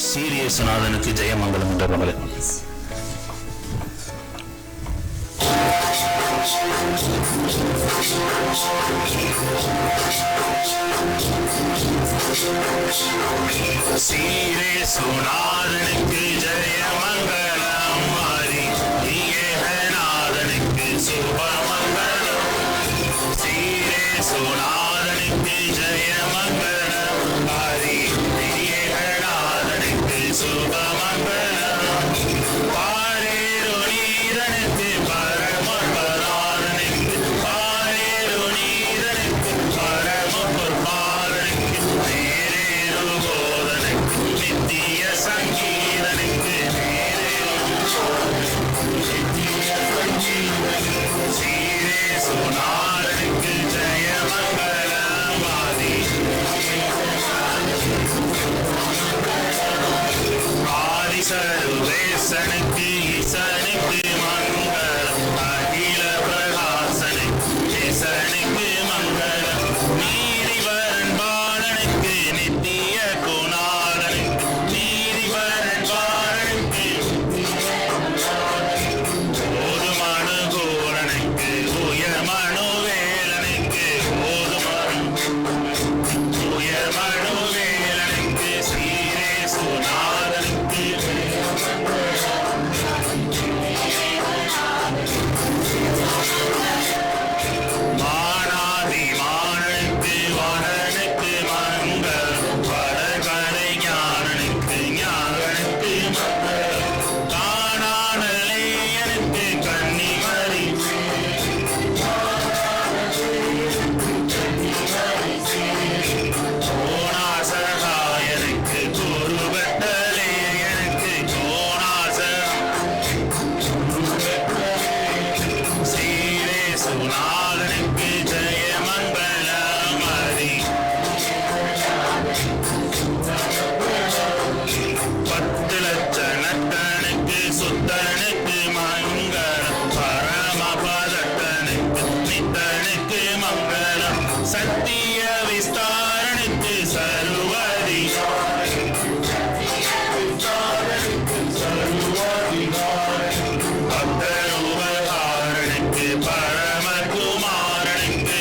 சீரியேசுநாதனுக்கு ஜெயமங்கலம் என்ற மகளே. சீரியேசுநாதனுக்கு ஜெயமங்கலம், மாறி ஏகநாதனுக்கு சுபமங்கலம். சீரியேசுநாதனுக்கு ஜெயமங்கலம், மாறி ஏகநாதனுக்கு சுபமங்கலம். பாரேரு நீரனுக்கு பரமபராதனுக்கு, பாரேரு நீரனுக்கு பரமபுர்பாதனுக்கு, நேரேரு போதனுக்கு நித்திய சங்கீதனுக்கு, நேரேரு நித்திய சங்கீதனுக்கு. சீரியேசுநாதனுக்கு ஜெயமங்கலம், ஆதி ஆதிசருவேசனுக்கு ஈசனுக்கு மங்களம், அகில பிரகாசனுக்கு ஈசனுக்கு மங்களம். நீதிவரன் பாலனுக்கு நித்திய குணாலனுக்கு, நீதிவரன் பாலனுக்கு ஒரு மனுகூலனுக்கு, உயர் மனுவேலனுக்கு, ஒரு உயர் மனுவேலனுக்கு. சீரியேசுநாதனுக்கு மானாதி மானனுக்கு வாணனுக்கு மங்களம், வடகலை ஞானனுக்கு ஞானனுக்கு மங்களம். காணானலேயனுக்கு கன்னிமரி, கோணாசகாயனுக்கு குருபட்டலேயனுக்கு சீரியேசுநாதனுக்கு ஜெயமங்கலம், ஹரி பத்து லட்சணக்கனுக்கு சுத்தனுக்கு மங்களம், பரமபதத்தனுக்கு நித்தனுக்கு மங்களம். சத்திய விஸ்தாரனுக்கு பக்தரூபகாரனுக்கு பரமகுமாரனுக்கு.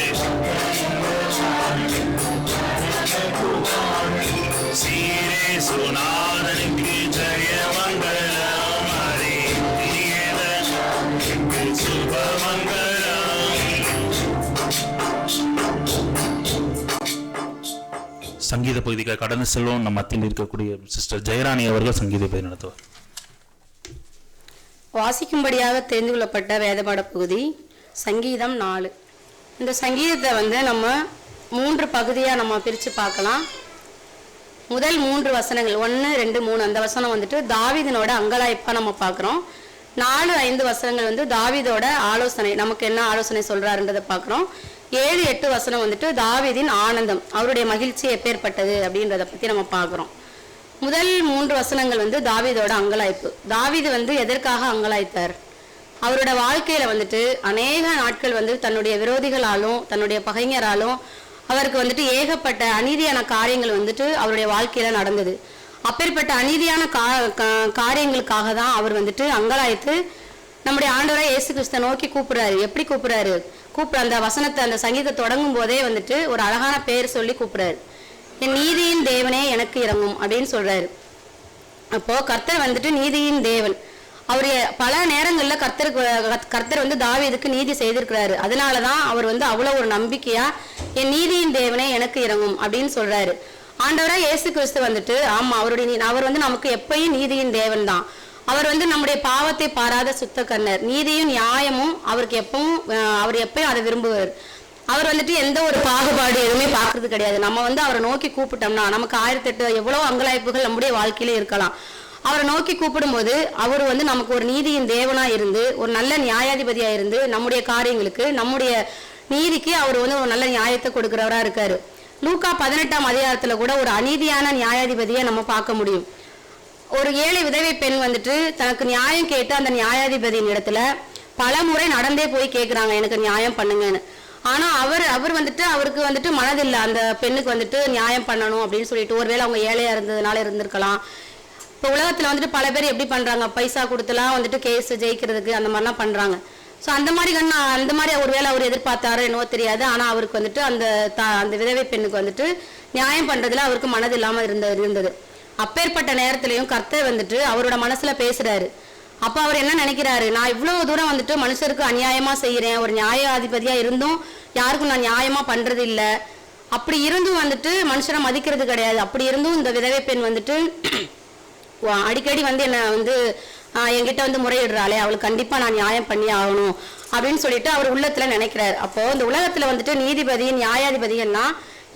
சீரியேசுநாதனுக்கு ஜெயமங்கலம், ஹரி திரியேதனுக்கு சுபமங்கலம். சங்கீத பகுதிக்காக கடந்து செல்வோம். நம் மத்தியில் இருக்கக்கூடிய சிஸ்டர் ஜெயராணி அவர்கள் சங்கீத பகுதி நடத்துவார். வாசிக்கும்படியாக தெரிந்து கொள்ளப்பட்ட வேதபாட பகுதி சங்கீதம் 4. இந்த சங்கீதத்தை நம்ம 3 பகுதியாக நம்ம பிரித்து பார்க்கலாம். முதல் 3 வசனங்கள் 1, 2, 3 அந்த வசனம் தாவீதினோட அங்கலாய்ப்பாக நம்ம பார்க்குறோம். 4, 5 வசனங்கள் தாவீதோட ஆலோசனை, நமக்கு என்ன ஆலோசனை சொல்கிறாருன்றதை பார்க்குறோம். 7, 8 வசனம் தாவீதின் ஆனந்தம், அவருடைய மகிழ்ச்சி எப்பேற்பட்டது அப்படின்றத பற்றி நம்ம பார்க்குறோம். முதல் 3 வசனங்கள் தாவீதோட அங்கலாய்ப்பு. தாவீது எதற்காக அங்கலாய்த்தார்? அவரோட வாழ்க்கையில அநேக நாட்கள் தன்னுடைய விரோதிகளாலும் தன்னுடைய பகைஞராலும் அவருக்கு ஏகப்பட்ட அநீதியான காரியங்கள் அவருடைய வாழ்க்கையில நடந்தது. அப்பேற்பட்ட அநீதியான காரியங்களுக்காக தான் அவர் அங்கலாய்த்து நம்முடைய ஆண்டவரை இயேசு கிறிஸ்துவை நோக்கி கூப்பிடுறாரு. எப்படி கூப்பிடுறாரு? அந்த வசனத்தை, அந்த சங்கீதத்தை தொடங்கும் போதே ஒரு அழகான பேர் சொல்லி கூப்பிடுறாரு. என் நீதியின் தேவனே எனக்கு இறங்கும் அப்படின்னு சொல்றாரு. அப்போ கர்த்தர் நீதியின் தேவன். அவருடைய பல நேரங்கள்ல கர்த்தர் தாவீதுக்கு நீதி செய்திருக்கிறாரு. அதனாலதான் அவர் அவ்வளவு ஒரு நம்பிக்கையா என் நீதியின் தேவனே எனக்கு இறங்கும் அப்படின்னு சொல்றாரு. ஆண்டவரா இயேசு கிறிஸ்து ஆமா, அவர் நமக்கு எப்பயும் நீதியின் தேவன் தான். அவர் நம்முடைய பாவத்தை பாராத சுத்த கண்ணர். நீதியும் நியாயமும் அவருக்கு அவர் எப்பயும் அதை விரும்புவார். அவர் எந்த ஒரு பாகுபாடு எதுவுமே பார்க்கறது கிடையாது. நம்ம அவரை நோக்கி கூப்பிட்டோம்னா நமக்கு 1008 எவ்வளவு அங்கலாய்ப்புகள் நம்முடைய வாழ்க்கையில இருக்கலாம். அவரை நோக்கி கூப்பிடும்போது அவர் நமக்கு ஒரு நீதியின் தேவனா இருந்து, ஒரு நல்ல நியாயாதிபதியா இருந்து, நம்முடைய காரியங்களுக்கு நம்முடைய நீதிக்கு அவர் ஒரு நல்ல நியாயத்தை கொடுக்கிறவரா இருக்காரு. லூக்கா 18ஆம் அதிகாரத்துல கூட ஒரு அநீதியான நியாயாதிபதியை நம்ம பார்க்க முடியும். ஒரு ஏழை விதவை பெண் தனக்கு நியாயம் கேட்டு அந்த நியாயாதிபதியின் இடத்துல பல முறை நடந்தே போய் கேட்குறாங்க, எனக்கு நியாயம் பண்ணுங்கன்னு. ஆனா அவருக்கு மனதில்லை அந்த பெண்ணுக்கு நியாயம் பண்ணணும் அப்படின்னு சொல்லிட்டு. ஒருவேளை அவங்க ஏழையா இருந்ததுனால இருந்திருக்கலாம், இப்போ உலகத்துல வந்துட்டு பல பேர் எப்படி பண்றாங்க, பைசா கொடுத்துலாம் வந்துட்டு கேஸ் ஜெயிக்கிறதுக்கு அந்த மாதிரிலாம் பண்றாங்க. ஸோ அந்த மாதிரி ஒருவேளை அவர் எதிர்பார்த்தாரோ என்னவோ தெரியாது. ஆனா அவருக்கு வந்துட்டு அந்த விதவை பெண்ணுக்கு வந்துட்டு நியாயம் பண்றதுல அவருக்கு மனது இல்லாம இருந்தது. அப்பேற்பட்ட நேரத்திலையும் கர்த்தர் வந்துட்டு அவரோட மனசுல பேசுறாரு. அப்ப அவர் என்ன நினைக்கிறாரு, நான் இவ்வளவு தூரம் வந்துட்டு மனுஷருக்கு அநியாயமா செய்யறேன், ஒரு நியாயாதிபதியா இருந்தும் யாருக்கும் நான் நியாயமா பண்றது இல்லை, அப்படி இருந்தும் வந்துட்டு மனுஷனை மதிக்கிறது கிடையாது, அப்படி இருந்தும் இந்த விதவை பெண் வந்துட்டு அடிக்கடி வந்து என்ன வந்து என்கிட்ட வந்து முறையிடுறாளே, அவளுக்கு கண்டிப்பா நான் நியாயம் பண்ணி ஆகணும் அப்படின்னு சொல்லிட்டு அவர் உள்ளத்துல நினைக்கிறாரு. அப்போ இந்த உலகத்துல வந்துட்டு நீதிபதி நியாயாதிபதிகள்னா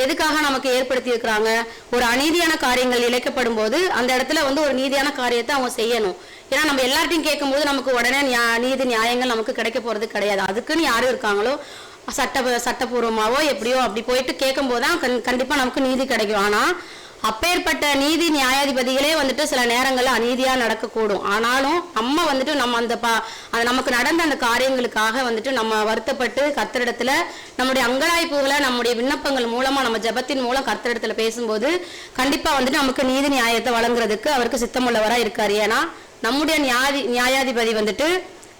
எதுக்காக நமக்கு ஏற்படுத்தி இருக்கிறாங்க, ஒரு அநீதியான காரியங்கள் இழைக்கப்படும் போது அந்த இடத்துல வந்து ஒரு நீதியான காரியத்தை அவங்க செய்யணும். ஏன்னா நம்ம எல்லார்ட்டையும் கேட்கும் போது நமக்கு உடனே நீதி நியாயங்கள் நமக்கு கிடைக்க போறது கிடையாது. அதுக்குன்னு யாரும் இருக்காங்களோ சட்டபூர்வமாவோ எப்படியோ அப்படி போயிட்டு கேட்கும் போதுதான் கண்டிப்பா நமக்கு நீதி கிடைக்கும். ஆனா அப்பேற்பட்ட நீதி நியாயாதிபதிகளே வந்துட்டு சில நேரங்கள்ல அநீதியா நடக்கக்கூடும். ஆனாலும் நம்ம வந்துட்டு நம்ம நமக்கு நடந்த அந்த காரியங்களுக்காக வந்துட்டு நம்ம வருத்தப்பட்டு கர்த்தரிடத்துல நம்முடைய அங்கலாய்ப்புகளை நம்முடைய விண்ணப்பங்கள் மூலமா நம்ம ஜெபத்தின் மூலம் கர்த்தரிடத்துல பேசும்போது கண்டிப்பா வந்துட்டு நமக்கு நீதி நியாயத்தை வழங்குறதுக்கு அவருக்கு சித்தமுள்ளவரா இருக்காரு. ஏன்னா நம்முடைய நியாயாதிபதி வந்துட்டு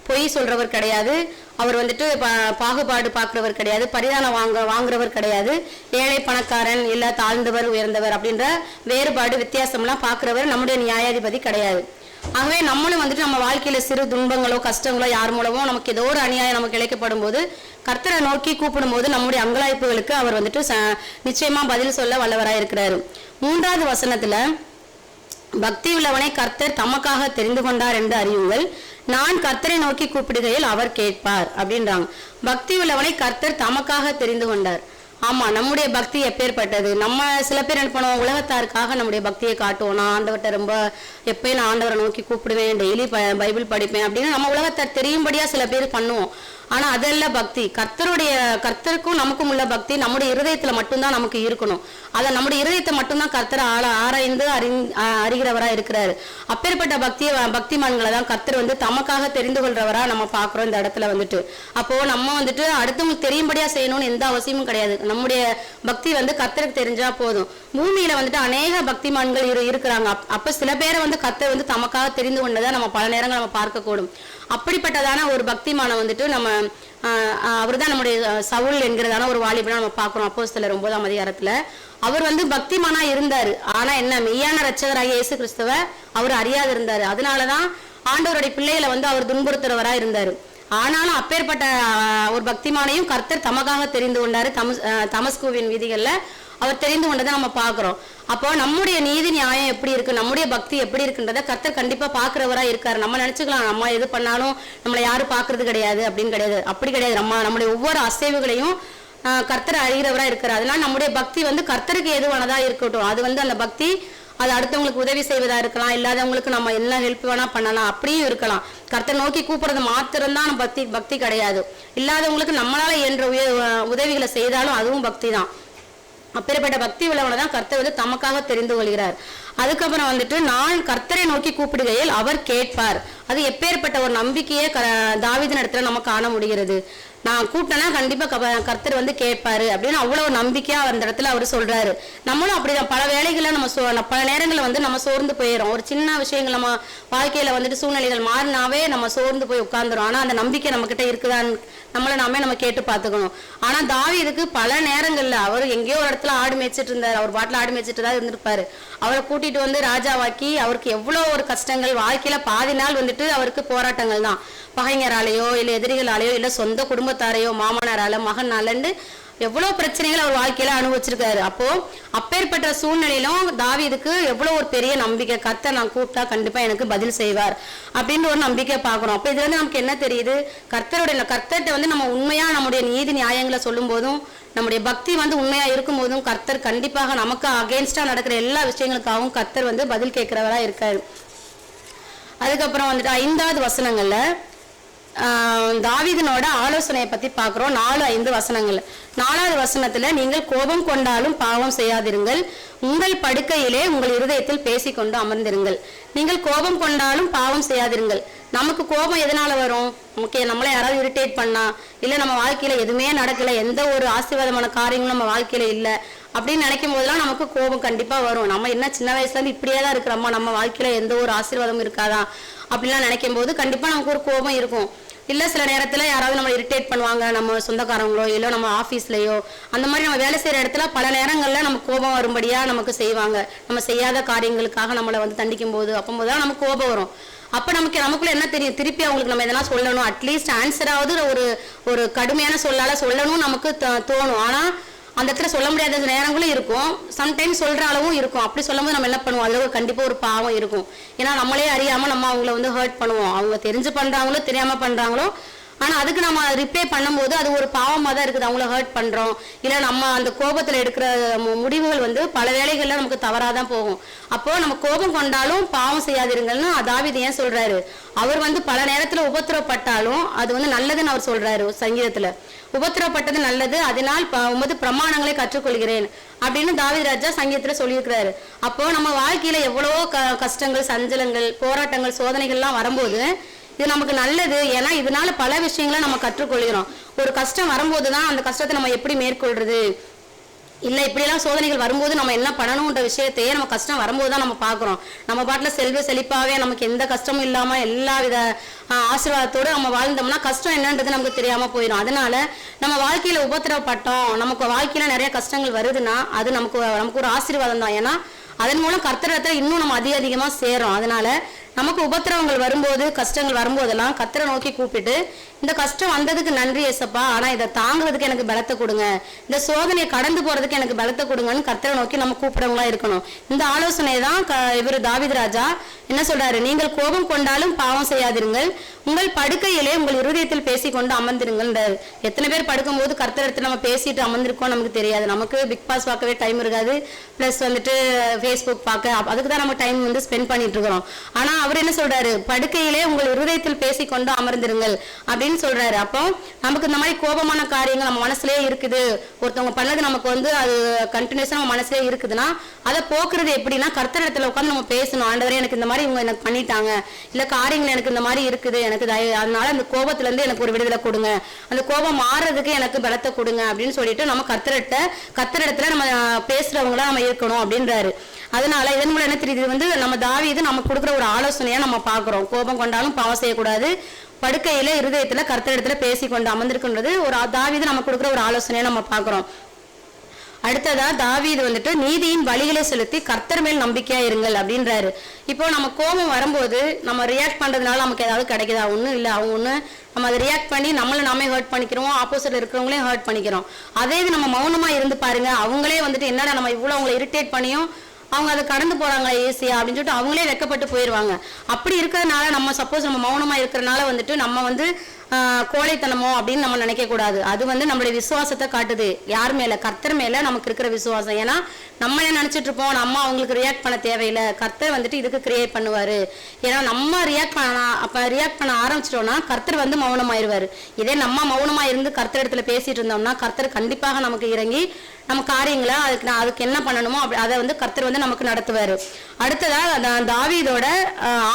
பொய் சொல்றவர் கிடையாது, அவர் வந்துட்டு பாகுபாடு பார்க்கிறவர் கிடையாது, பரிதானம் வாங்குறவர் கிடையாது, ஏழை பணக்காரன் இல்ல தாழ்ந்தவர் உயர்ந்தவர் அப்படின்ற வேறுபாடு வித்தியாசம்லாம் பார்க்கிறவர் நம்முடைய நியாயாதிபதி கிடையாது. ஆகவே நம்மளும் வந்துட்டு நம்ம வாழ்க்கையில சிறு துன்பங்களோ கஷ்டங்களோ யார் மூலமோ நமக்கு ஏதோ ஒரு அநியாயம் நமக்கு இழைக்கப்படும் போது கர்த்தரை நோக்கி கூப்பிடும் போது நம்முடைய அங்கலாய்ப்புகளுக்கு அவர் வந்துட்டு நிச்சயமா பதில் சொல்ல வல்லவராய் இருக்கிறாரு. 3வது வசனத்துல பக்தி உள்ளவனை கர்த்தர் தமக்காக தெரிந்து கொண்டார் என்று அறியுங்கள், நான் கர்த்தரை நோக்கி கூப்பிடுகையில் அவர் கேட்பார் அப்படின்றாங்க. பக்தி உள்ளவனை கர்த்தர் தமக்காக தெரிந்து கொண்டார். ஆமா, நம்முடைய பக்தி எப்பேற்பட்டது. நம்ம சில பேர் என்ன பண்ணுவோம், உலகத்தாருக்காக நம்முடைய பக்தியை காட்டுவோம். நான் ஆண்டவர்கிட்ட ரொம்ப எப்பயும் நான் ஆண்டவரை நோக்கி கூப்பிடுவேன், டெய்லி பைபிள் படிப்பேன் அப்படின்னு நம்ம உலகத்தார் தெரியும்படியா சில பேர் பண்ணுவோம். ஆனா அதெல்லாம் பக்தி. கர்த்தருக்கும் நமக்கும் உள்ள பக்தி நம்முடைய இருதயத்துல மட்டும்தான் நமக்கு இருக்கணும். அதை நம்முடைய இருதயத்தை மட்டும்தான் கர்த்தர் ஆராய்ந்து அறிகிறவரா இருக்கிறாரு. அப்பேற்பட்ட பக்திமான்களை தான் கர்த்தர் வந்து தமக்காக தெரிந்து கொள்றவரா நம்ம பாக்குறோம் இந்த இடத்துல வந்துட்டு. அப்போ நம்ம வந்துட்டு அடுத்தவங்களுக்கு தெரியும்படியா செய்யணும்னு எந்த அவசியமும் கிடையாது. நம்முடைய பக்தி வந்து கர்த்தருக்கு தெரிஞ்சா போதும். பூமியில வந்துட்டு அநேக பக்திமான்கள் இருக்கிறாங்க. அப்ப சில பேரை வந்து கர்த்தர் வந்து தமக்காக தெரிந்து கொண்டதை நம்ம பல நேரங்கள் நம்ம பார்க்க கூடும். அப்படிப்பட்டதான ஒரு பக்திமான வந்துட்டு நம்ம அவர் தான் நம்முடைய சவுல் என்கிறதான ஒரு வாலிபனை நம்ம பார்க்கிறோம். அப்போஸ்தலர் 9ஆம் அதிகாரத்துல அவர் வந்து பக்திமானா இருந்தாரு. ஆனா என்ன, மெய்யான ரட்சகராகிய இயேசு கிறிஸ்துவ அவர் அறியாது இருந்தாரு. அதனாலதான் ஆண்டவருடைய பிள்ளைகளை வந்து அவர் துன்புறுத்துறவரா இருந்தாரு. ஆனாலும் அப்பேற்பட்ட ஒரு பக்திமானையும் கர்த்தர் தமக்காக தெரிந்து கொண்டாரு. தமஸ்குவின் வீதிகள்ல அவர் தெரிந்து கொண்டதை நம்ம பாக்குறோம். அப்போ நம்முடைய நீதி நியாயம் எப்படி இருக்கு, நம்முடைய பக்தி எப்படி இருக்குன்றத கர்த்தர் கண்டிப்பா பாக்குறவரா இருக்காரு. நம்ம நினைச்சுக்கலாம் நம்ம எது பண்ணாலும் நம்மளை யாரும் பாக்குறது கிடையாது அப்படின்னு கிடையாது. அப்படி கிடையாது. நம்முடைய ஒவ்வொரு அசைவுகளையும் கர்த்தர் அறிகிறவரா இருக்காரு. அதனால நம்முடைய பக்தி வந்து கர்த்தருக்கு எதுவானதா இருக்கட்டும். அது வந்து அந்த பக்தி அது அடுத்தவங்களுக்கு உதவி செய்வதா இருக்கலாம், இல்லாதவங்களுக்கு நம்ம என்ன ஹெல்ப் வேணா பண்ணலாம், அப்படியும் இருக்கலாம். கர்த்தர் நோக்கி கூப்பிடுறது மாத்திரம்தான் பக்தி கிடையாது. இல்லாதவங்களுக்கு நம்மளால இயன்ற உதவிகளை செய்தாலும் அதுவும் பக்தி தான். அப்பேற்பட்ட பக்தி உள்ளவனை தான் கர்த்தர் வந்து தமக்காக தெரிந்து கொள்கிறார். அதுக்கப்புறம் வந்துட்டு நான் கர்த்தரை நோக்கி கூப்பிடுகையில் அவர் கேட்பார். அது எப்பேற்பட்ட ஒரு நம்பிக்கையே தாவீதின் இடத்துல நம்ம காண முடிகிறது. நான் கூப்பிட்டேன்னா கண்டிப்பா கர்த்தர் வந்து கேட்பாரு அப்படின்னு அவ்வளவு நம்பிக்கையா அந்த இடத்துல அவர் சொல்றாரு. நம்மளும் அப்படிதான் பல வேலைகளை நம்ம பல நேரங்களில் வந்து நம்ம சோர்ந்து போயிடும். ஒரு சின்ன விஷயங்கள் நம்ம வாழ்க்கையில வந்துட்டு சூழ்நிலைகள் மாறினாவே நம்ம சோர்ந்து போய் உட்கார்ந்துரும். ஆனா அந்த நம்பிக்கை நம்ம கிட்ட இருக்குதான்னு நம்ம கேட்டு பார்த்துக்கணும். ஆனா தாவீதுக்கு பல நேரங்கள்ல அவர் எங்கேயோ ஒரு இடத்துல ஆடு மேய்ச்சிட்டு இருந்தாரு, அவர் பாட்டில் ஆடு மேய்ச்சிட்டு தான் இருந்திருப்பாரு. அவரை கூட்டிட்டு வந்து ராஜாவாக்கி அவருக்கு எவ்வளவு ஒரு கஷ்டங்கள், வாழ்க்கையில பாதி நாள் வந்துட்டு அவருக்கு போராட்டங்கள் தான். பகைஞராலேயோ இல்ல எதிரிகளாலேயோ இல்ல சொந்த குடும்பத்தாரையோ மாமனாரால மகனாலன்னு எவ்வளவு பிரச்சனைகள் அவர் வாழ்க்கையில அனுபவிச்சிருக்காரு. அப்போ அப்பேற்பட்ட சூழ்நிலையிலும் தாவீதுக்கு எவ்வளவு ஒரு பெரிய நம்பிக்கை, கர்த்தர் நான் கூப்பிட்டா கண்டிப்பா எனக்கு பதில் செய்வார் அப்படின்னு ஒரு நம்பிக்கை பாக்குறோம். அப்ப இதுல இருந்து நமக்கு என்ன தெரியுது, கர்த்தர்கிட்ட வந்து நம்ம உண்மையா நம்முடைய நீதி நியாயங்களை சொல்லும் போதும் நம்முடைய பக்தி வந்து உண்மையா இருக்கும் போதும் கர்த்தர் கண்டிப்பாக நமக்கு அகேன்ஸ்டா நடக்கிற எல்லா விஷயங்களுக்காகவும் கர்த்தர் வந்து பதில் கேட்கிறவரா இருக்காரு. அதுக்கப்புறம் வந்துட்டு 5வது வசனங்கள்ல தாவீதினோட ஆலோசனையை பத்தி பாக்குறோம். 4-5 வசனங்கள். 4வது வசனத்துல நீங்கள் கோபம் கொண்டாலும் பாவம் செய்யாதிருங்கள், உங்கள் படுக்கையிலே உங்கள் இருதயத்தில் பேசிக்கொண்டு அமர்ந்திருங்கள். நீங்கள் கோபம் கொண்டாலும் பாவம் செய்யாதிருங்கள். நமக்கு கோபம் எதனால வரும்? நமக்கு நம்மளை யாராவது இரிட்டேட் பண்ணா, இல்லை நம்ம வாழ்க்கையில எதுவுமே நடக்கல, எந்த ஒரு ஆசீர்வாதமான காரியங்களும் நம்ம வாழ்க்கையில இல்லை அப்படின்னு நினைக்கும் போதெல்லாம் நமக்கு கோபம் கண்டிப்பா வரும். நம்ம என்ன சின்ன வயசுல இருந்து இப்படியே தான் இருக்கிறோமா, நம்ம வாழ்க்கையில எந்த ஒரு ஆசீர்வாதமும் இருக்காதா அப்படின்லாம் நினைக்கும் போது கண்டிப்பா நமக்கு ஒரு கோபம் இருக்கும். இல்லை சில நேரத்தில் யாராவது நம்ம இரிட்டேட் பண்ணுவாங்க, நம்ம சொந்தக்காரங்களோ இல்லை நம்ம ஆஃபீஸ்லையோ, அந்த மாதிரி நம்ம வேலை செய்கிற இடத்துல பல நேரங்களில் நமக்கு கோபம் வரும்படியாக நமக்கு செய்வாங்க. நம்ம செய்யாத காரியங்களுக்காக நம்மளை வந்து தண்டிக்கும் போது அப்போது தான் நமக்கு கோபம் வரும். அப்போ நமக்குள்ள என்ன தெரியும், திருப்பி அவங்களுக்கு நம்ம எதனா சொல்லணும், அட்லீஸ்ட் ஆன்சராவது ஒரு கடுமையான சொல்லால சொல்லணும் நமக்கு தோணும். ஆனால் அந்த இடத்துல சொல்ல முடியாத நேரங்களும் இருக்கும், சம்டைம்ஸ் சொல்கிற அளவும் இருக்கும். அப்படி சொல்லும்போது நம்ம என்ன பண்ணுவோம், அதில் கண்டிப்பாக ஒரு பாவம் இருக்கும். ஏன்னா நம்மளே அறியாமல் நம்ம அவங்கள வந்து ஹர்ட் பண்ணுவோம். அவங்க தெரிஞ்சு பண்ணுறாங்களோ தெரியாமல் பண்ணுறாங்களோ, ஆனால் அதுக்கு நம்ம ரிப்ளை பண்ணும்போது அது ஒரு பாவமாக தான் இருக்குது. அவங்கள ஹர்ட் பண்ணுறோம். இல்லை நம்ம அந்த கோபத்தில் எடுக்கிற முடிவுகள் வந்து பல வேளைகளில் நமக்கு தவறாக தான் போகும். அப்போது நம்ம கோபம் கொண்டாலும் பாவம் செய்யாதிருங்கள்னு தாவீது ஏன் சொல்கிறாரு? அவர் வந்து பல நேரத்தில் உபத்திரப்பட்டாலும் அது வந்து நல்லதுன்னு அவர் சொல்கிறாரு சங்கீதத்தில். உபத்திரப்பட்டது நல்லது, அதனால் 9 பிரமாணங்களை கற்றுக்கொள்கிறேன் அப்படின்னு தாவீது ராஜா சங்கீதத்தில் சொல்லியிருக்கிறாரு. அப்போ நம்ம வாழ்க்கையில எவ்வளவோ கஷ்டங்கள், சஞ்சலங்கள், போராட்டங்கள், சோதனைகள்லாம் வரும்போது இது நமக்கு நல்லது. ஏன்னா இதனால பல விஷயங்களை நம்ம கற்றுக்கொள்கிறோம். ஒரு கஷ்டம் வரும்போது தான் அந்த கஷ்டத்தை நம்ம எப்படி மேற்கொள்றது, இல்லை இப்படியெல்லாம் சோதனைகள் வரும்போது நம்ம என்ன பண்ணணுன்ற விஷயத்தையே நம்ம கஷ்டம் வரும்போது தான் நம்ம பார்க்குறோம். நம்ம பாட்டில் செல்வ செழிப்பாகவே நமக்கு எந்த கஷ்டமும் இல்லாமல் எல்லா வித ஆசீர்வாதத்தோடு நம்ம வாழ்ந்தோம்னா கஷ்டம் என்னன்றது நமக்கு தெரியாமல் போயிடும். அதனால நம்ம வாழ்க்கையில் உபத்திரப்பட்டோம், நமக்கு வாழ்க்கையில் நிறைய கஷ்டங்கள் வருதுன்னா அது நமக்கு ஒரு ஆசீர்வாதம் தான். ஏன்னா அதன் மூலம் கர்த்தரத்தில் இன்னும் நம்ம அதிகமாக சேரும். அதனால நமக்கு உபத்திரவங்கள் வரும்போது, கஷ்டங்கள் வரும்போதெல்லாம் கர்த்தரை நோக்கி கூப்பிட்டு, இந்த கஷ்டம் வந்ததுக்கு நன்றி ஏசப்பா, ஆனால் இதை தாங்குறதுக்கு எனக்கு பலத்தை கொடுங்க, இந்த சோதனையை கடந்து போறதுக்கு எனக்கு பலத்தை கொடுங்கன்னு கர்த்தரை நோக்கி நம்ம கூப்பிடவங்களா இருக்கணும். இந்த ஆலோசனை தான் இவர் தாவீது ராஜா என்ன சொல்றாரு, நீங்கள் கோபம் கொண்டாலும் பாவம் செய்யாதிருங்கள், உங்கள் படுக்கையிலே உங்கள் இருதயத்தில் பேசிக்கொண்டு அமர்ந்திருங்கன்றாரு. எத்தனை பேர் படுக்கும்போது கர்த்தர் இடத்துல நம்ம பேசிட்டு அமர்ந்திருக்கோம் நமக்கு தெரியாது. நமக்கு பிக் பாஸ் பார்க்கவே டைம் இருக்காது, பிளஸ் வந்துட்டு ஃபேஸ்புக் பார்க்க, அதுக்கு தான் நம்ம டைம் வந்து ஸ்பெண்ட் பண்ணிட்டு இருக்கிறோம். ஆனா அவர் என்ன சொல்றாரு, படுக்கையிலே உங்கள் இருதயத்தில் பேசிக்கொண்டு அமர்ந்திருங்கள் அப்படின்னு சொல்றாரு. அப்போ நமக்கு இந்த மாதிரி கோபமான காரியங்கள் நம்ம மனசுலயே இருக்குது, ஒருத்தவங்க பண்ணது நமக்கு வந்து அது கண்டினியூஸா நம்ம மனசுலயே இருக்குதுன்னா அதை போக்குறது எப்படின்னா கர்த்தர் இடத்துல உட்காந்து நம்ம பேசணும். ஆண்டவரே எனக்கு இந்த மாதிரி இவங்க எனக்கு பண்ணிட்டாங்க, இல்ல காரியங்கள் எனக்கு இந்த மாதிரி இருக்குது, எனக்கு அதனால அந்த கோபத்துல இருந்து எனக்கு ஒரு விடுதலை கொடுங்க, அந்த கோபம் மாறுறதுக்கு எனக்கு பலத்தை கொடுங்க அப்படின்னு சொல்லிட்டு நம்ம கர்த்தரிடத்துல நம்ம பேசுறவங்களா நம்ம இருக்கணும் அப்படின்றாரு. அதனால இதன் மூலம் என்ன தெரியுது, வந்து நம்ம தாவீது நமக்கு கொடுக்குற ஒரு ஆலோசனையா நம்ம பாக்குறோம். கோபம் கொண்டாலும் பாவம் செய்யக்கூடாது, படுக்கையில இருதயத்துல கர்த்தரிடத்துல பேசிக்கொண்டு அமர்ந்திருக்குன்றது ஒரு தாவீது நமக்கு கொடுக்குற ஒரு ஆலோசனையா நம்ம பாக்குறோம். அடுத்ததா தாவீது வந்துட்டு நீதியின் வழிகளை செலுத்தி கர்த்தர் மேல் நம்பிக்கையா இருங்கள் அப்படின்றாரு. இப்போ நம்ம கோபம் வரும்போது நம்ம ரியாக்ட் பண்றதுனால நமக்கு ஏதாவது கிடைக்குதா? ஒன்றும் இல்லை. அவங்க ஒன்று நம்ம அதை ரியாக்ட் பண்ணி நம்மளை நாமே ஹர்ட் பண்ணிக்கிறோம், ஆப்போசிட்ல இருக்கிறவங்களையும் ஹர்ட் பண்ணிக்கிறோம். அதே இது நம்ம மௌனமா இருந்து பாருங்க, அவங்களே வந்துட்டு என்னடா நம்ம இவ்வளோ அவங்களை இரிட்டேட் பண்ணியும் அவங்க அதை கடந்து போறாங்களா ஈஸியா அப்படின்னு சொல்லிட்டு அவங்களே வெக்கப்பட்டு போயிடுவாங்க. அப்படி இருக்கிறதுனால நம்ம சப்போஸ் நம்ம மௌனமா இருக்கிறதுனால வந்துட்டு நம்ம வந்து கோழைத்தனமோ அப்படின்னு நம்ம நினைக்க கூடாது. அது வந்து நம்மளுடைய விசுவாசத்தை காட்டுது. யார் மேல? கர்த்தர் மேல நமக்கு இருக்கிற விசுவாசம். ஏன்னா நம்ம என்ன நினைச்சிட்டு இருப்போம், நம்ம அவங்களுக்கு ரியாக்ட் பண்ண தேவையில்லை, கர்த்தர் வந்துட்டு இதுக்கு கிரியேட் பண்ணுவாரு. ஏன்னா நம்ம ரியாக்ட் பண்ண ஆரம்பிச்சிட்டோம்னா கர்த்தர் வந்து மௌனமாயிருவாரு. இதே நம்ம மௌனமா இருந்து கர்த்தர் இடத்துல பேசிட்டு இருந்தோம்னா கர்த்தர் கண்டிப்பாக நமக்கு இறங்கி நம்ம காரியங்களை அதுக்கு என்ன பண்ணணுமோ அதை வந்து கர்த்தர் வந்து நமக்கு நடத்துவாரு. அடுத்ததா தாவீதோட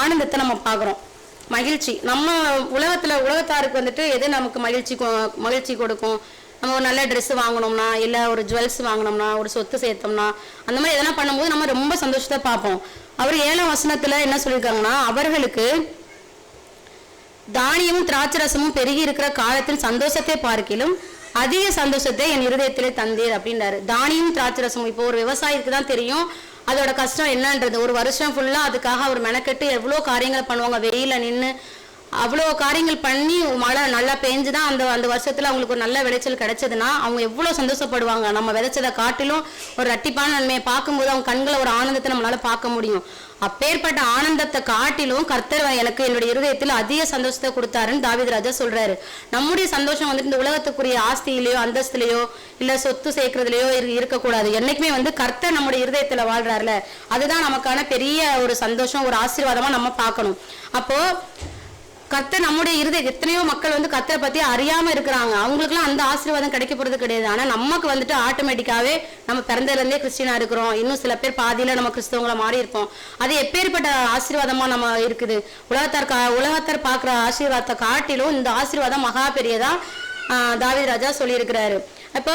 ஆனந்தத்தை நம்ம பாக்குறோம், மகிழ்ச்சி. நம்ம உலகத்தாருக்கு வந்துட்டு எது நமக்கு மகிழ்ச்சி கொடுக்கும்? நம்ம ஒரு நல்ல ட்ரெஸ் வாங்கணும்னா, இல்லை ஒரு ஜுவல்ஸ் வாங்கினோம்னா, ஒரு சொத்து சேர்த்தோம்னா, அந்த மாதிரி எதனா பண்ணும்போது நம்ம ரொம்ப சந்தோஷத்தை பார்ப்போம். அவர் 7ஆம் வசனத்துல என்ன சொல்லியிருக்காங்கன்னா, அவர்களுக்கு தானியமும் திராட்சரசமும் பெருகி இருக்கிற காலத்தின் சந்தோஷத்தை பார்க்கிலும் அதிக சந்தோஷத்தை என் இருதயத்திலே தந்தீர் அப்படின்றாரு. தானியம் திராட்சரசமும், இப்போ ஒரு விவசாயிக்கு தான் தெரியும் அதோட கஷ்டம் என்னன்றது. ஒரு வருஷம் ஃபுல்லா அதுக்காக அவர் மெனக்கெட்டு எவ்வளோ காரியங்களை பண்ணுவாங்க, வெயில நின்று அவ்வளோ காரியங்கள் பண்ணி மழை நல்லா பெஞ்சுதான் அந்த வருஷத்துல அவங்களுக்கு ஒரு நல்ல விளைச்சல் கிடைச்சதுன்னா அவங்க எவ்வளோ சந்தோஷப்படுவாங்க. நம்ம விதைச்சதை காட்டிலும் ஒரு இரட்டிப்பான நன்மையை பார்க்கும்போது அவங்க கண்களை ஒரு ஆனந்தத்தை நம்மளால பார்க்க முடியும். அப்பேற்பட்ட ஆனந்தத்தை காட்டிலும் கர்த்தர் எனக்கு என்னுடைய இருதயத்தில் அதிக சந்தோஷத்தை கொடுத்தாருன்னு தாவீது ராஜா சொல்றாரு. நம்முடைய சந்தோஷம் வந்துட்டு இந்த உலகத்துக்குரிய ஆஸ்தியிலையோ அந்தஸ்துலையோ இல்ல சொத்து சேர்க்கறதுலையோ இருக்கக்கூடாது. என்னைக்குமே வந்து கர்த்தர் நம்முடைய இருதயத்துல வாழ்றாருல, அதுதான் நமக்கான பெரிய ஒரு சந்தோஷம், ஒரு ஆசீர்வாதமா நம்ம பார்க்கணும். அப்போ கர்த்தர் நம்முடைய இருதய எத்தனையோ மக்கள் வந்து கர்த்தரை பத்தி அறியாம இருக்கிறாங்க, அவங்களுக்குலாம் அந்த ஆசீர்வாதம் கிடைக்க போறது கிடையாது. ஆனா நமக்கு வந்துட்டு ஆட்டோமேட்டிக்காவே நம்ம பிறந்ததுல இருந்தே கிறிஸ்டியனா இருக்கிறோம். இன்னும் சில பேர் பாதியில நம்ம கிறிஸ்தவங்களா மாறி இருப்போம். அது எப்பேற்பட்ட ஆசீர்வாதமா நம்ம இருக்குது. உலகத்தார் பார்க்குற ஆசீர்வாதத்தை காட்டிலும் இந்த ஆசீர்வாதம் மகா பெரியதா தாவீது ராஜா சொல்லியிருக்கிறாரு. அப்போ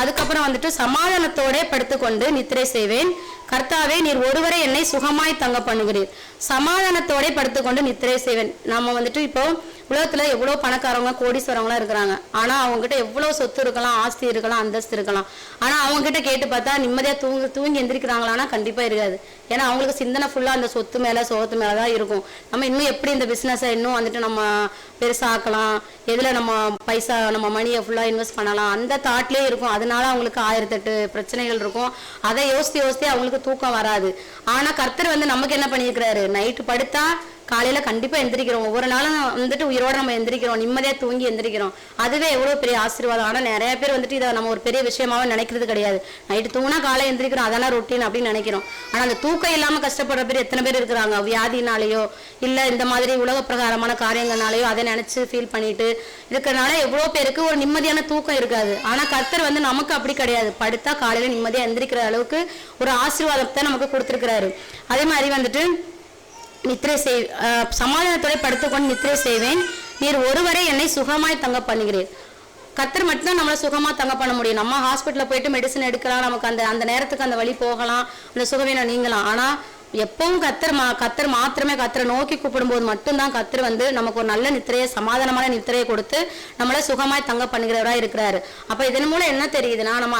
அதுக்கப்புறம் வந்துட்டு சமாதானத்தோட படுத்துக்கொண்டு நித்திரை செய்வேன், கர்த்தாவே நீர் ஒருவரை என்னை சுகமாய் தங்க பண்ணுகிறீர். சமாதானத்தோட படுத்துக்கொண்டு நித்திரை செய்வேன். நம்ம வந்துட்டு இப்போ உலகத்துல எவ்வளோ பணக்காரவங்க கோடீஸ்வரவங்களாம் இருக்கிறாங்க. ஆனா அவங்க கிட்ட எவ்வளவு சொத்து இருக்கலாம், ஆஸ்தி இருக்கலாம், அந்தஸ்து இருக்கலாம். ஆனா அவங்க கிட்ட கேட்டு பார்த்தா நிம்மதியா தூங்கி எந்திரிக்கிறாங்களான்னா கண்டிப்பா இருக்காது. ஏன்னா அவங்களுக்கு சிந்தனை ஃபுல்லா அந்த சொத்து மேல சோகத்து மேலதான் இருக்கும். நம்ம இன்னும் எப்படி இந்த பிசினஸை இன்னும் வந்துட்டு நம்ம பெருசாக்கலாம், எதுல நம்ம பைசா நம்ம மணியை ஃபுல்லா இன்வெஸ்ட் பண்ணலாம், அந்த தாட்லயே இருக்கும். அதனால அவங்களுக்கு 1008 பிரச்சனைகள் இருக்கும். அதை யோசித்து அவங்களுக்கு தூக்கம் வராது. ஆனா கர்த்தர் வந்து நமக்கு என்ன பண்ணியிருக்கிறாரு, நைட்டு படுத்தா காலையில கண்டிப்பா எந்திரிக்கிறோம். ஒவ்வொரு நாளும் வந்துட்டு உயிரோட நம்ம எந்திரிக்கிறோம், நிம்மதியா தூங்கி எந்திரிக்கிறோம். அதுவே எவ்வளவு பெரிய ஆசீர்வாதம். ஆனா நிறைய பேர் வந்துட்டு இதை நம்ம ஒரு பெரிய விஷயமாவே நினைக்கிறது கிடையாது. நைட்டு தூங்கினா காலை எந்திரிக்கிறோம், அதான ரொட்டீன் அப்படின்னு நினைக்கிறோம். ஆனா அந்த தூக்கம் இல்லாம கஷ்டப்படுற பேர் எத்தனை பேர் இருக்கிறாங்க. வியாதினாலேயோ இல்ல இந்த மாதிரி உலக பிரகாரமான காரியங்கள்னாலேயோ அதை நினைச்சு ஃபீல் பண்ணிட்டு இருக்கிறனால எவ்வளவு பேருக்கு ஒரு நிம்மதியான தூக்கம் இருக்காது. ஆனா கர்த்தர் வந்து நமக்கு அப்படி கிடையாது. படுத்தா காலையில நிம்மதியா எந்திரிக்கிற அளவுக்கு ஒரு ஆசீர்வாதத்தை நமக்கு கொடுத்திருக்கிறாரு. அதே மாதிரி வந்துட்டு சமாதானத்தோட படுத்துக்கொண்டு நித்திரை செய்வேன், நீர் ஒருவரை என்னை சுகமாய் தங்க பண்ணுகிறீர். கர்த்தர் மட்டும்தான் நம்மளை சுகமா தங்க பண்ண முடியும். நம்ம ஹாஸ்பிட்டல்ல போயிட்டு மெடிசன் எடுக்கலாம், நமக்கு அந்த நேரத்துக்கு அந்த வழி போகலாம், அந்த சுகவீனம் நீங்கலாம். ஆனா எப்பவும் கர்த்தர் மாத்திரமே கர்த்தரை நோக்கி கூப்பிடும்போது மட்டும்தான் கர்த்தர் வந்து நமக்கு ஒரு நல்ல நித்திரையை, சமாதானமான நித்திரையை கொடுத்து நம்மளை சுகமாய் தங்க பண்ணுகிறவரா இருக்கிறாரு. அப்ப இதன் மூலம் என்ன தெரியுதுன்னா, நம்ம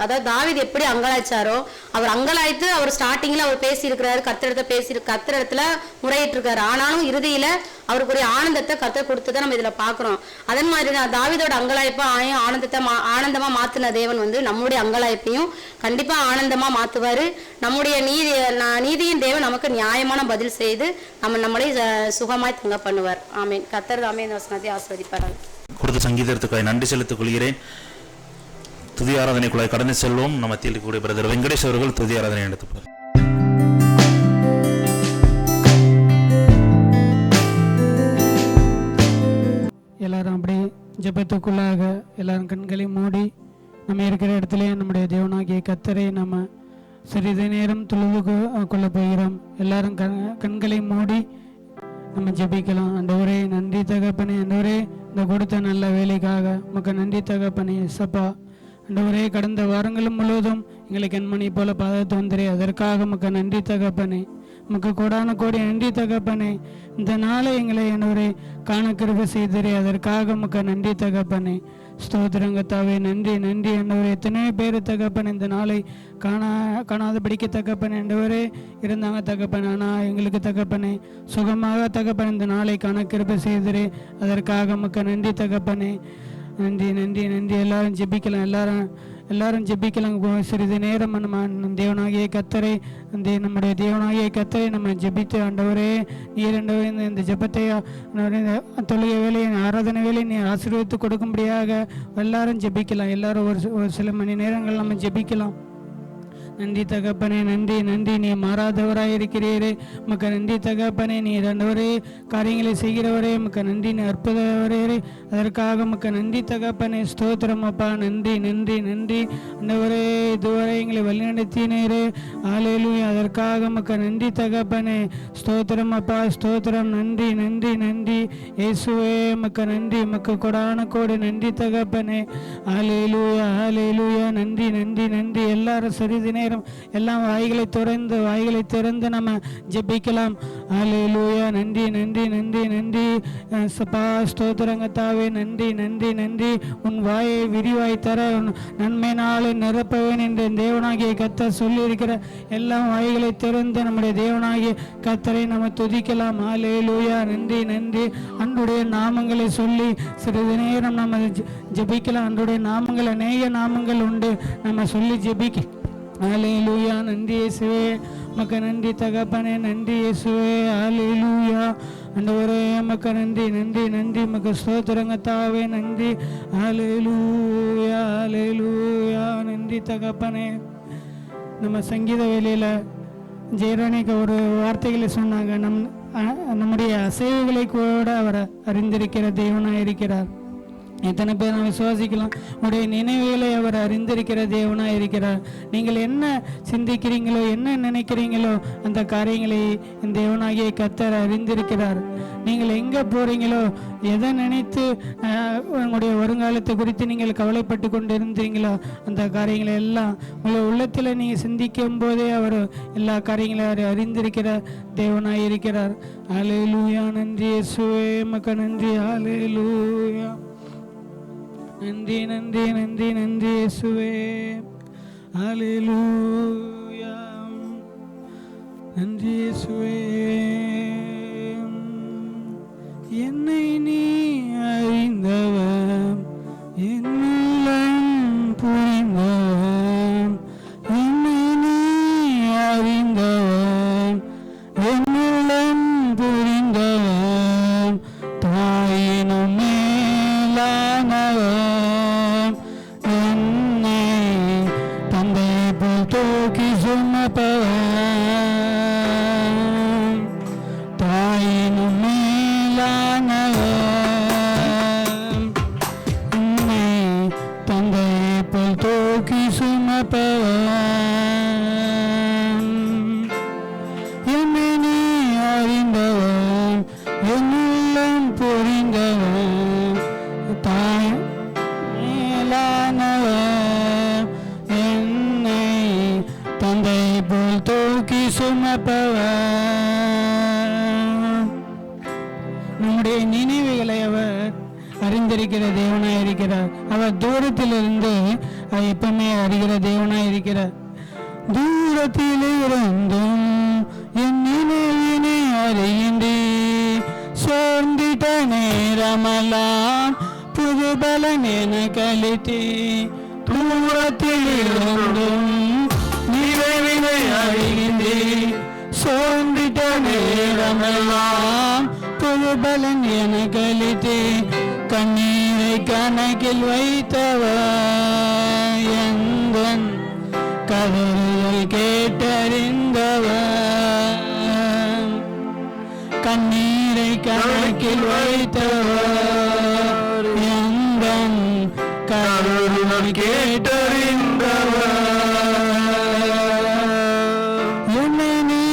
அதாவது தாவீது எப்படி அங்கலாய்ச்சாரோ, அவர் அங்கலாய்த்து அவர் ஸ்டார்டிங்ல அவர் பேசியிருக்கிறாரு, கர்த்தர் இடத்துல முறையிட்டு இருக்காரு. ஆனாலும் இறுதியில அவருக்குரிய ஆனந்தத்தை கர்த்தர் கொடுத்ததை நம்ம இதுல பாக்குறோம். அதன் மாதிரி தான் தாவீதோட அங்கலாய்ப்பை ஆனந்தமா மாத்தின தேவன் வந்து நம்முடைய அங்கலாய்ப்பையும் கண்டிப்பா ஆனந்தமா மாத்துவாரு. நம்முடைய நீதியின் தேவன் நமக்கு நியாயமான பதில் செய்து நம்மளை சுகமாய் தங்க பண்ணுவார். ஆமீன். கர்த்தர் தாமே இந்த வசனத்தை ஆசீர்வதிப்பார். கொடுத்த சங்கீதத்துக்காய் நன்றி செலுத்திக் கொள்கிறேன். துதி ஆராதனைக்குள்ளாய் கடந்து செல்வோம். நம்ம மத்தியில் கூடிய பிரதர் வெங்கடேஷ் அவர்கள் துதி ஆராதனை நடத்துப்பார். எல்லாரும் அப்படியே ஜெபத்துக்குள்ளாக எல்லாரும் கண்களை மூடி நம்ம இருக்கிற இடத்துல நம்முடைய தேவனாகிய கர்த்தரை நம்ம சிறிது நேரம் தொழுது கொள்ள போகிறோம். எல்லாரும் கண்களை மூடி நம்ம ஜெபிக்கலாம். ஆண்டவரே நன்றி தகப்பனே, ஆண்டவரே இந்த கொடுத்த நல்ல வேலைக்காக உமக்கு நன்றி தகப்பனே. சப்பா ஆண்டவரே கடந்த வாரங்களும் முழுவதும் எங்களை கண்மணி போல பாதத்து வந்தரே, அதற்காக உமக்கு நன்றி தகப்பனே. உமக்கு கோடான கோடி நன்றி தகப்பனே. இந்த நாளை எங்களை ஆண்டவரே காண கிருபை செய்தரே, அதற்காக உமக்கு நன்றி தகப்பனே. ஸ்தோத்திரங்கத்தாவே நன்றி நன்றி ஆண்டவரே. எத்தனையோ பேர் தகப்பனே இந்த நாளை காணாத படிக்க தகப்பனே ஆண்டவரே இருந்தாங்க தகப்பனே. ஆனால் எங்களுக்கு தகப்பனே சுகமாக தகப்பனே இந்த நாளை காண கிருபை செய்தரே, அதற்காக உமக்கு நன்றி தகப்பனே. நன்றி நன்றி நன்றி. எல்லாரும் ஜெபிக்கலாம், எல்லாரும் ஜெபிக்கலாம். சிறிது நேரம் நம்ம தேவனாகிய கர்த்தரை நம்முடைய தேவனாகிய கர்த்தரை நம்ம ஜெபித்து ஆண்டவரே நீர் ஆண்டவரே இந்த ஜெபத்தை தொழுகை வேலையை ஆராதனை வேலையை நீ ஆசீர்வதித்து கொடுக்கும்படியாக எல்லாரும் ஜெபிக்கலாம். எல்லாரும் ஒரு சில மணி நேரங்கள் நம்ம ஜெபிக்கலாம். நன்றி தகப்பனே, நன்றி நன்றி. நீ மாறாதவராய் இருக்கிறீரே, உமக்கு நன்றி தகப்பனே. நீ ஆண்டவரே காரியங்களை செய்கிறவரே, உமக்கு நன்றி. நீ அற்புதவரே, அதற்காக உமக்கு நன்றி தகப்பனே. ஸ்தோத்திரம் அப்பா, நன்றி நன்றி நன்றி ஆண்டவரே. இதுவரை எங்களை வழிநடத்தினீரே, ஹல்லேலூயா, அதற்காக உமக்கு நன்றி தகப்பனே. ஸ்தோத்திரம் அப்பா, ஸ்தோத்திரம். நன்றி நன்றி நன்றி இயேசுவே, உமக்கு நன்றி. உமக்கு கொடான கோடி நன்றி தகப்பனே. ஹல்லேலூயா ஹல்லேலூயா. நன்றி நன்றி நன்றி. எல்லாரும் சிறிது நேரம் எல்லாம் வாய்களை திறந்து நம்ம ஜெபிக்கலாம். ஹல்லேலூயா. நன்றி நன்றி நன்றி நன்றி சப்பா. ஸ்தோத்திரங்கத்தாவே நன்றி நன்றி நன்றி. உன் வாயை விரிவாய் தர உன் நன்மையினாலே நிரப்பவேன் என்று தேவனாகிய கர்த்தர் சொல்லியிருக்கிற எல்லாம் வாய்களை திறந்து நம்முடைய தேவனாகிய கர்த்தரை நம்ம துதிக்கலாம். ஹல்லேலூயா. நன்றி நன்றி. அன்றுடைய நாமங்களை சொல்லி சிறிது நேரம் நம்ம ஜெபிக்கலாம். அன்றுடைய நாமங்கள் அநேக நாமங்கள் உண்டு, நம்ம சொல்லி ஜெபிக்க. ஹல்லேலூயா. நன்றி இயேசுவே, உமக்கு நன்றி தகப்பனே. நன்றி இயேசுவே. ஹல்லேலூயா. ஆண்டவரே உமக்கு நன்றி நன்றி நன்றி. உமக்கு ஸ்தோத்திரங்கத்தாவே நன்றி. ஹல்லேலூயா ஹல்லேலூயா. நன்றி தகப்பனே. நம்ம சங்கீத வேலையில் ஜெயராணிக்கு ஒரு வார்த்தைகளை சொன்னாங்க, நம்முடைய அசைவுகளை கூட அவர் அறிந்திருக்கிற தேவனாக இருக்கிறார். எத்தனை பேர் நம்ம விசுவாசிக்கலாம், உடைய நினைவுகளை அவர் அறிந்திருக்கிற தேவனாக இருக்கிறார். நீங்கள் என்ன சிந்திக்கிறீங்களோ, என்ன நினைக்கிறீங்களோ, அந்த காரியங்களை தேவனாகிய கர்த்தர் அறிந்திருக்கிறார். நீங்கள் எங்கே போகிறீங்களோ, எதை நினைத்து உங்களுடைய வருங்காலத்தை குறித்து நீங்கள் கவலைப்பட்டு கொண்டு இருந்தீங்களோ, அந்த காரியங்களை எல்லாம் உங்கள் உள்ளத்தில் நீங்கள் சிந்திக்கும் போதே அவர் எல்லா காரியங்களையும் அவர் அறிந்திருக்கிற தேவனாக இருக்கிறார். ஹல்லேலூயா. நன்றி இயேசுவே, உமக்கு நன்றி. ஹல்லேலூயா. நன்றி நன்றி நன்றி நன்றி இயேசுவே. ஹல்லேலூயா. நன்றி இயேசுவே. என்னை நீ அறிந்தவர், என்னுள்ளம் புரிந்தவர். என்னை நீ அறிந்தவர், என்னுள்ளம் புரிந்தவர். தாயினும் மேலானவர், என்னை தந்தை போல் தூக்கி சுமப்பவர். தாயினும் மேலானவர், என்னை தந்தை போல் தூக்கி சுமப்பவர். என்னை நீ அறிந்தவர், என்னுள்ளம் புரிந்தவர். தாய் மேலானவர், என்னை தந்தை போல் தூக்கி சுமப்பவர். நம்முடைய நினைவுகளை அவர் அறிந்திருக்கிற தேவனாய் இருக்கிறார். அவர் தூரத்திலிருந்து எப்பவுமே அறிகிற தேவனாய் இருக்கிறார். தூரத்தில் இருந்தும் என் நினைவினை அறிகின்றே, சோர்ந்திட்ட நேரமெல்லாம் புது பலன் என கழித்தே. தூரத்தில் இருந்தும் நினைவினை அறிகின்றே, சோர்ந்திட்ட நேரமெல்லாம் புது பலன் என கழித்தே. கண்ணீரை கணக்கில் வைத்தவர், எந்தன் கதறுதல் கேட்டறிந்தவர். கண்ணீரை கணக்கில் வைத்தவர், எந்தன் கதறுதல் கேட்டறிந்தவர். என்னை நீ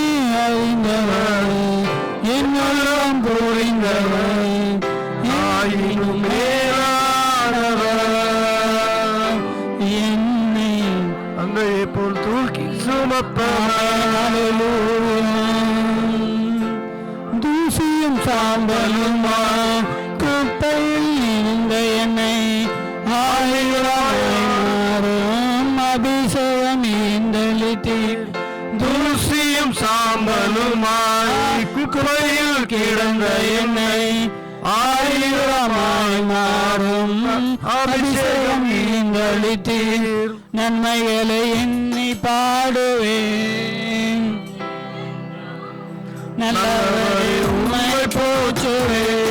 அறிந்தவர், என்னுள்ளம் புரிந்தவர். ஆயினும் மேலானவர், என்னை தந்தையை போல் தூக்கி சுமப்பவர். தூசியும் சாம்பலுமா குப்பையில் இருந்த என்னை ஆயிரம் அபிஷேகம் ஈந்தளித்தீர். தூசியும் சாம்பலுமாய் குப்பையில் கிடந்த என்னை ஆயிரமாய் மாறும் அபிஷேகம் ஈந்தளித்தீர். நன்மைகளை எண்ணி பாடுவேன், நல்லவரை உம்மை போற்றுவேன்.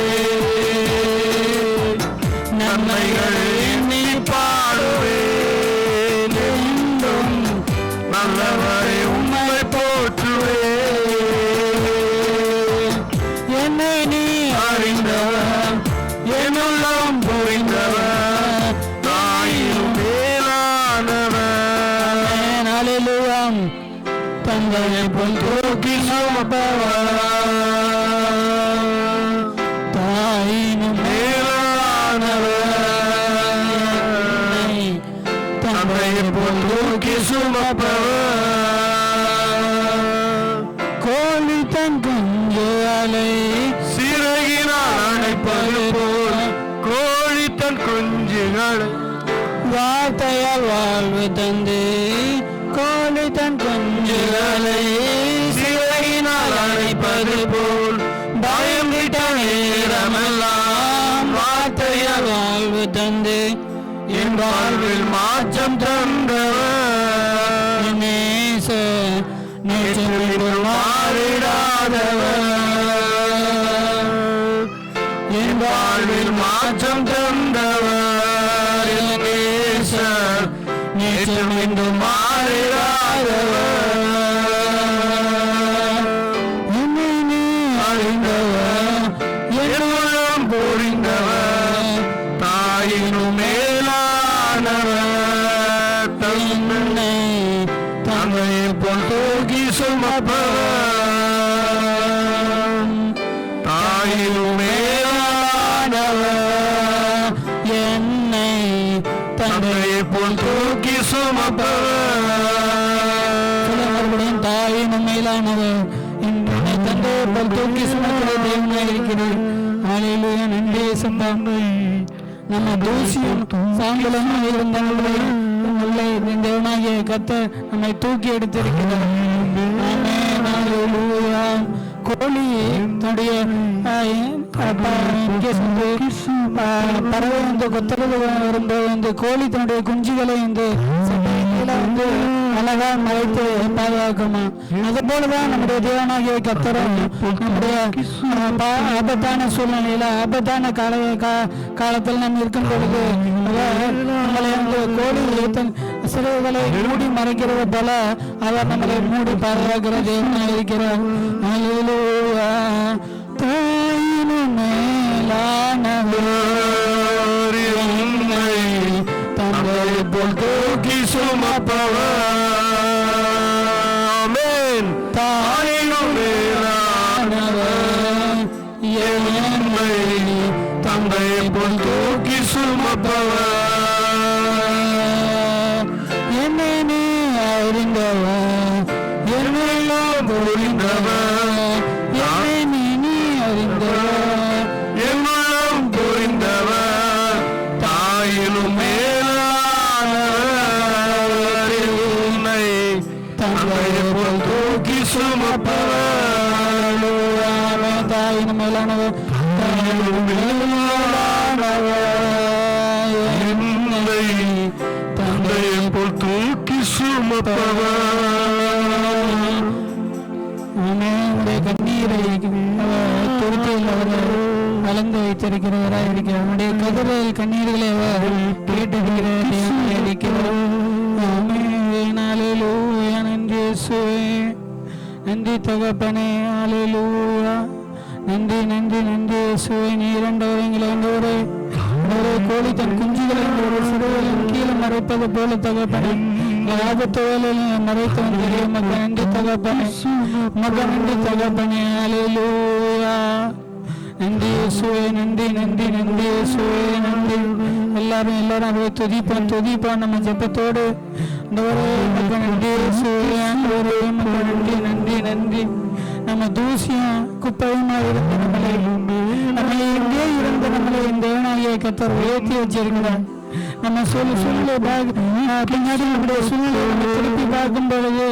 நன்மைகளை எண்ணி பாடுவேன், என்றும் நல்லவரை உம்மை போற்றுவேன். என்னை நீ அறிந்தவர், என்னுள்ளம் புரிந்தவர். தாயினும் மேலானவர். ஹல்லேலூயா. தந்தையை போல் தூக்கி சுமப்பவர். தாயினும் மேலானவர், தந்தையை போல் தூக்கி சுமப்பவர். கோழி தன் குஞ்சுகளை சிறகினால் அணைப்பது போல், கோழி தன் குஞ்சுகளை வார்த்தையால் வாழ்வு தந்து. கோழி தன் குஞ்சுகளை சிறகினால் அணைப்பது போல், பயம் விட்ட நேரமெல்லாம் வார்த்தையால் வாழ்வு தந்து. என் வாழ்வில் மாற்றம் தந்தவர், நேச நேற்று மாறிடாதவர். என் வாழ்வில் மாற்றம் தந்தவர், நேச நேற்று மாறிடாதவர். தன்னை தந்தையை போல் தூக்கி சுமப்பவர் தாயிலும் மேலானவர் என்னை தந்தையை போல் தூக்கி சுமப்பவர் தாயினும் மேலானவர் என்னை தந்தையை போல் தூக்கி சுமக்கிற தேவனாய் இருக்கிறேன். ஹல்லேலூயா. நன்றி சந்தாமே. நம்ம தூசியும் சாம்பலமும் இருந்தவர்களை தேவனாகிய கர்த்தர் நம்மை தூக்கி எடுத்திருக்கிறார். ஆமென். ஹல்லேலூயா. கோழி தன்னுடைய பறவை வந்து கொத்துறது வரும்போது வந்து கோழி தன்னுடைய குஞ்சுகளை வந்து வந்து அழகா மறைத்து பாதுகாக்குமா. அது போலதான் நம்முடைய தேவனாகிய கர்த்தரும் நம்முடைய ஆபத்தான சூழ்நிலையில ஆபத்தான காலத்தில் நம்ம இருக்கும் பொழுது நம்மளை வந்து கோழி சிறுகளை மூடி மறைக்கிறது போல அவர் நம்மளை மூடி பாதுகாக்கிற தேவனாக இருக்கிறார். தாயினும் மேலானவர் என்னை தந்தை போல் தூக்கி சுமப்பவர் தாயினும் மேலானவர் என்னை தந்தை போல் தூக்கி சுமப்பவர் என்னை நீ அறிந்தவர் என்னெல்லாம் புரிந்தவர் என்னை நீ அறிந்தவர் என்னெல்லாம் புரிந்தவர் தாயிலும் மேலானவர் என்னை தந்தை போல் தூக்கி சுமப்பவர் தாயினும் மேலானவர் தாயிலும் மேலானவர் என்னை தந்தை போல் தூக்கி சுமப்பவர். கண்ணீரை துருத்தியில் அவர் கலந்து வைத்திருக்கிறவராக இருக்கிறார். அவனுடைய கதிரில் கண்ணீர்களை அவர் கேட்டிருக்கிறார். நன்றி தகப்பனே. ஹல்லேலூயா. நன்றி நன்றி நன்றி இயேசுவே. நீ இரண்டவரைங்களை ஒரு கோழி தன் குஞ்சுகளை ஒரு சிறுவரின் கீழே மறைப்பது போல தகப்பனே ஆபத்து வேலையில் மறைத்தவன் தெரியும். மகன் நன்றி தகப்பனே. மகன் நன்றி தகப்பனே. ஹல்லேலூயா. நன்றி இயேசுவே. நன்றி நன்றி நன்றி இயேசுவே. நன்றி. எல்லாரும் அவரை துதிப்பான் நம்ம ஜெபத்தோடு. மகன் நன்றி இயேசுவே. மகன் நன்றி நன்றி நன்றி. நம்ம தூசியும் குப்பையுமா இருந்து நம்மளை எங்கே இருந்து நம்மளை இந்த தேவனாகிய கர்த்தர் உயர்த்தி வச்சிருக்கிறார். நம்ம பின்னாடி நம்முடைய சூழ்நிலை திருப்பி பார்க்கும் பொழுது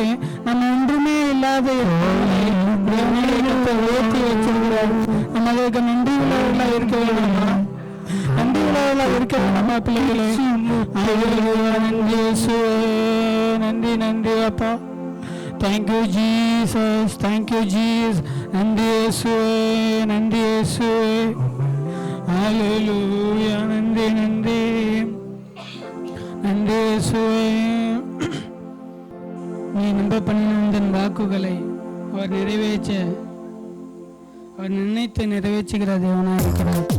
நம்ம ஒன்றுமே இல்லாத உயர்த்தி வச்சிருக்கிறார். நம்ம அதுக்கு நன்றி உள்ளவர்களா இருக்க வேண்டுமா? நன்றி உள்ளவர்களா இருக்க வேண்டாமா பிள்ளைகளே? நன்றி நன்றி அப்பா. Thank you Jesus. Thank you Jesus. நன்றி இயேசுவே. நன்றி இயேசுவே. ஹல்லேலூயா. நன்றி நன்றி நன்றி இயேசுவே. நீ நம்ப பண்ணின வாக்குகளை அவர் நினைத்து நிறைவேற்றுகிற தேவனாக இருக்கிறார்.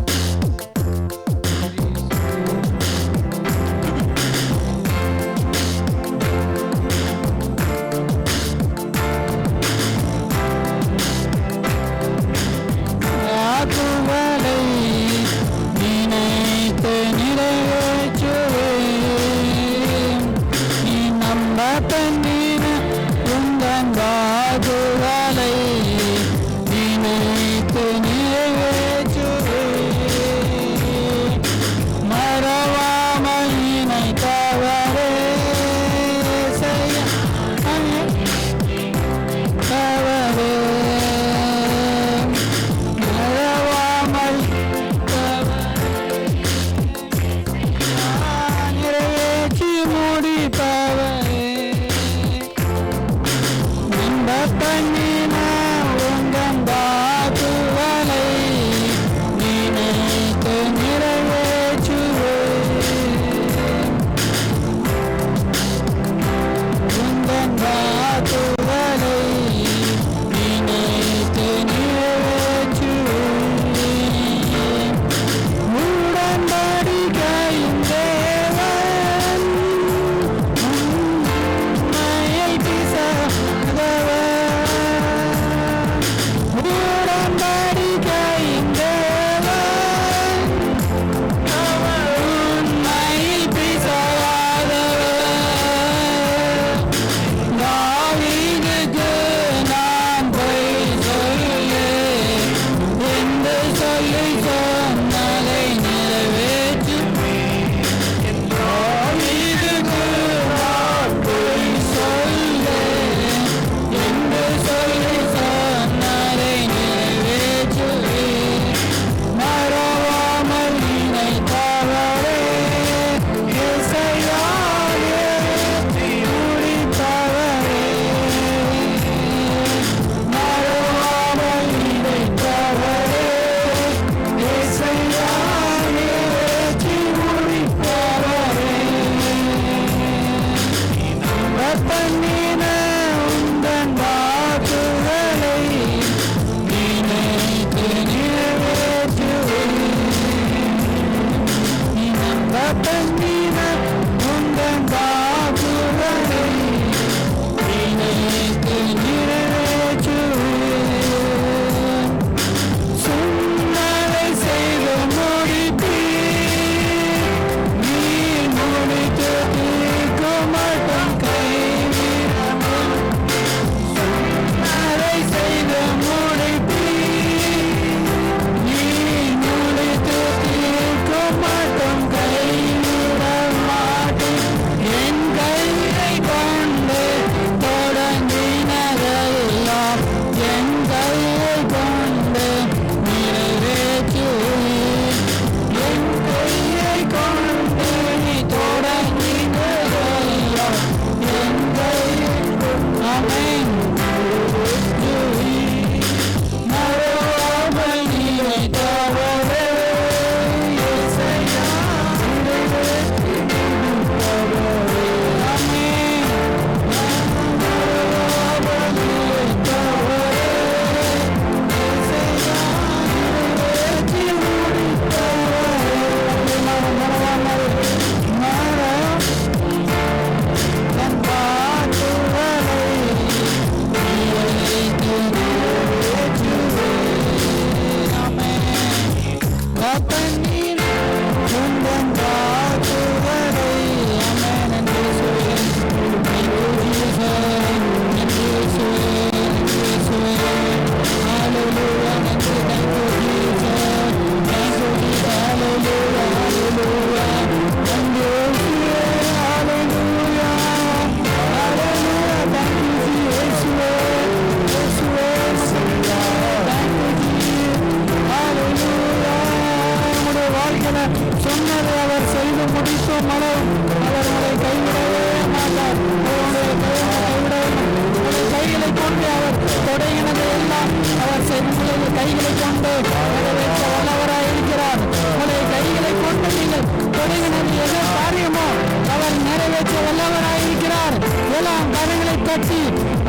கைகளை கொண்டு அவர் தொடங்கினதை எல்லாம் அவர் உங்களுடைய கைகளை கொண்டு நிறைவேற்ற வல்லவராய் இருக்கிறார். உங்களுடைய கைகளை கொண்டு நீங்கள் தொடங்கினது எது காரியமோ அவர் நிறைவேற்ற வல்லவராய் இருக்கிறார். எல்லாம் கரங்களை தட்டி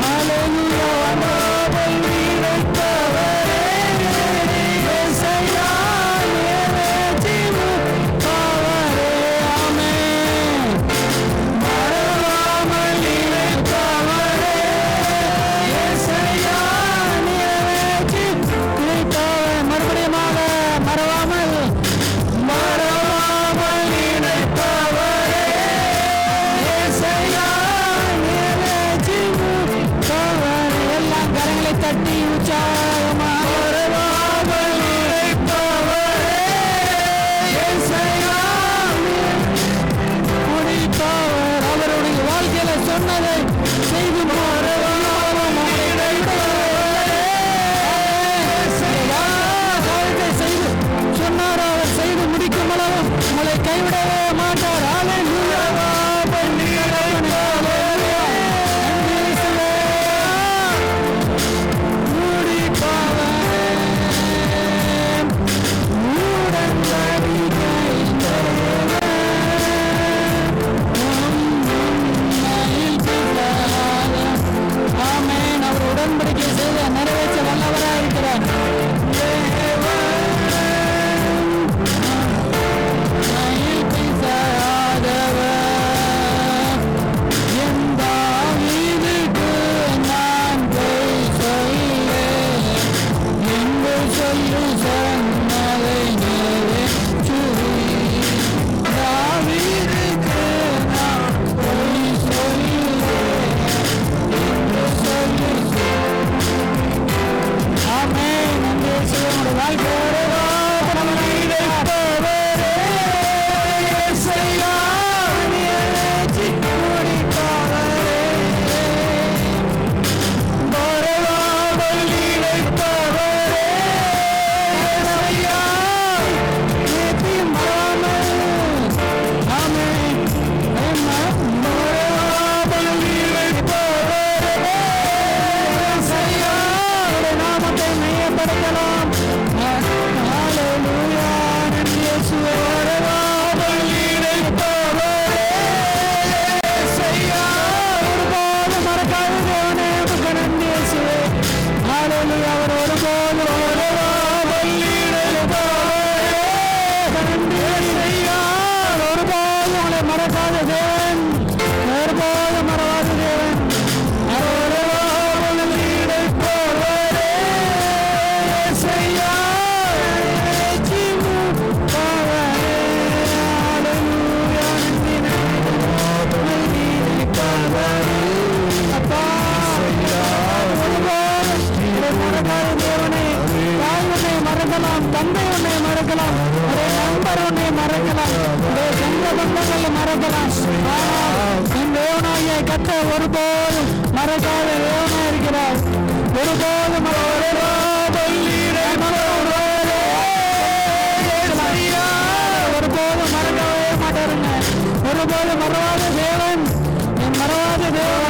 ஹல்லேலூயா வல்லவராய் இருக்கிறவரே இயேசுவே நிறைவேற்றிவு அவரே ஆமென். மறவாமல் இருக்கிறவரே இயேசுவே நிறைவேற்றி நினைத்தவர். மறுபடியுமாக மறவாமல் மறவாமல் நினைப்பவரே இயேசுவே நிறைவேற்றி அவரே. எல்லாம் கரங்களை தட்டி உற்சாகமாக மறவாமல் நினைப்பவரே இயேசுவே முடிப்பவர். அவருடைய வாழ்க்கையில சொன்னதை செய்து செய்து சொன்னார். அவர் செய்து முடிக்கும் அளவு உங்களை கைவிடவே மாட்டார். ஹல்லேலூயா. ஆமென். அவர் உடன்படிக்கை செய்து நிறைவேற்ற வல்லவராக இருக்கிறார். தந்தை உன்னை மறக்கலாம், நண்பர் உன்னை மறக்கலாம், சொந்த பந்தங்களை மறக்கலாம். என் தேவனாகிய கர்த்தர் ஒருபோதும் மறக்காத தேவனாக இருக்கிறார். ஒருபோதும் ஒருபோதும் மறக்கவே மாட்டாருங்க. ஒருபோதும் மறவாத தேவன், என் மறவாத தேவன்.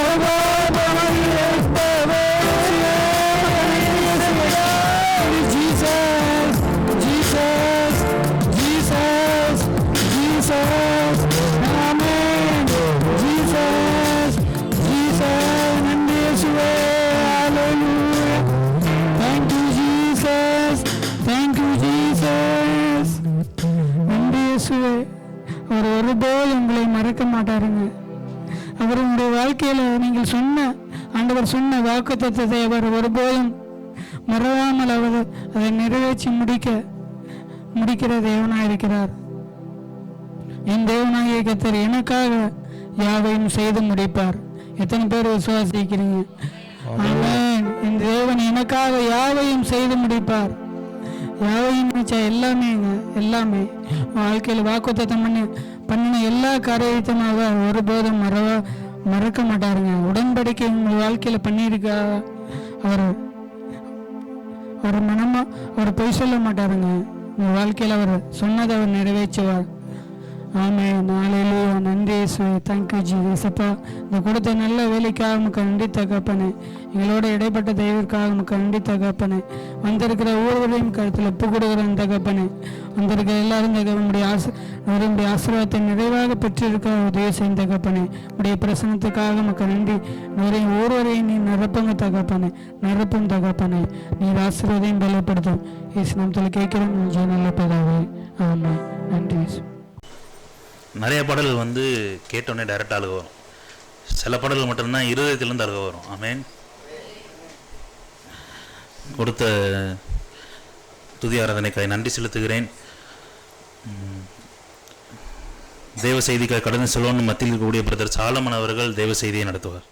அவர் ஒருபோதும் உங்களை மறக்க மாட்டாருங்க. அவர் உங்களுடைய வாழ்க்கையில நீங்கள் சொன்ன ஆண்டவர் சொன்ன வாக்குத்தத்தத்தை அவர் ஒருபோதும் மறவாமல் அவர் அதை நிறைவேற்றி முடிக்கிற தேவனாக இருக்கிறார். என் தேவனாகிய கர்த்தர் எனக்காக யாவையும் செய்து முடிப்பார். எத்தனை பேர் விசுவாசிக்கிறீங்க? ஆமென். என் தேவன் எனக்காக யாவையும் செய்து முடிப்பார். யாவையும் நினைச்சா எல்லாமே வாழ்க்கையில் வாக்குத்தத்தம் பண்ணின எல்லா காரியத்தையும் ஒருபோதும் மறக்க மாட்டாருங்க. உடன்படிக்கை உங்கள் வாழ்க்கையில பண்ணியிருக்கா அவர் மனமா அவர் பொய் சொல்ல மாட்டாருங்க. உங்கள் வாழ்க்கையில் அவர் சொன்னதை அவர் நிறைவேற்றுவார். ஆமென். ஹல்லேலூயா. நன்றி இயேசுவே. தேங்க்யூ ஜீசப்பா. இந்த கொடுத்த நல்ல வேலைக்காக உமக்கு நன்றி தகப்பனே. எங்களோட இடைப்பட்ட தெய்வத்திற்காக உமக்கு நன்றி தகப்பனே. வந்திருக்கிற ஒவ்வொருவரையும் கருத்தில் ஒப்பு கொடுக்குறேன் தகப்பனே. வந்திருக்கிற எல்லாரும் நம்முடைய ஆசீர்வாதத்தை நிறைவாக பெற்றிருக்க உதவி செய்யும் தகப்பனே. உடைய பிரசனத்துக்காக உமக்கு நன்றி. ஒவ்வொருவரையும் நீ நிரப்புங்க தகப்பனே, நிரப்பும் தகப்பனே. நீர் ஆசீர்வாதையும் பலப்படுத்தும். இயேசு நாமத்தில் கேட்கிறோம் நல்ல பிதாவே. ஆமென். நன்றி இயேசு. நிறைய பாடல்கள் வந்து கேட்டோடனே டைரெக்டாக அழுக வரும். சில பாடல்கள் மட்டும்தான் இருதயத்திலேருந்து அழுக வரும். ஆமென். கொடுத்த துதி ஆராதனைக்காய் நன்றி செலுத்துகிறேன். தேவ செய்திக்காய் கடந்து செல்வோம். மத்தியில் இருக்கக்கூடிய பிரதர் சாலமன் அவர்கள் தேவ செய்தியை நடத்துவார்.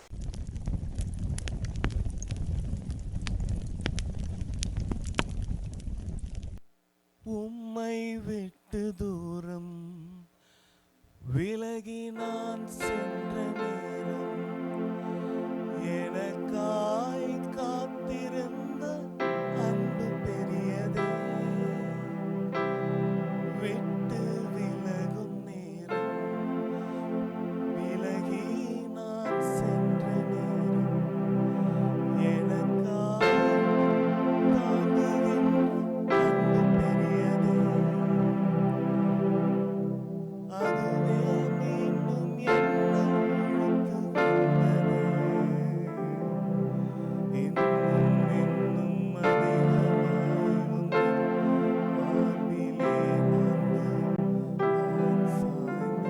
உம்மை விட்டு தூரம் விலகி நான் சென்ற நேரம் எனக்காய் காத்திருந்த அன்பு பெரியதே. விட்டு விலகும் நேரம் விலகி நான் சென்ற நேரம் எனக்காய் தாங்குகின்ற அன்பு பெரியதே. அதுவே மீண்டும் என்னை இழுத்து வந்ததே. இன்னும் இன்னும் அதிகமாய் உந்தன் மார்பிலே நான் சாய்ந்திட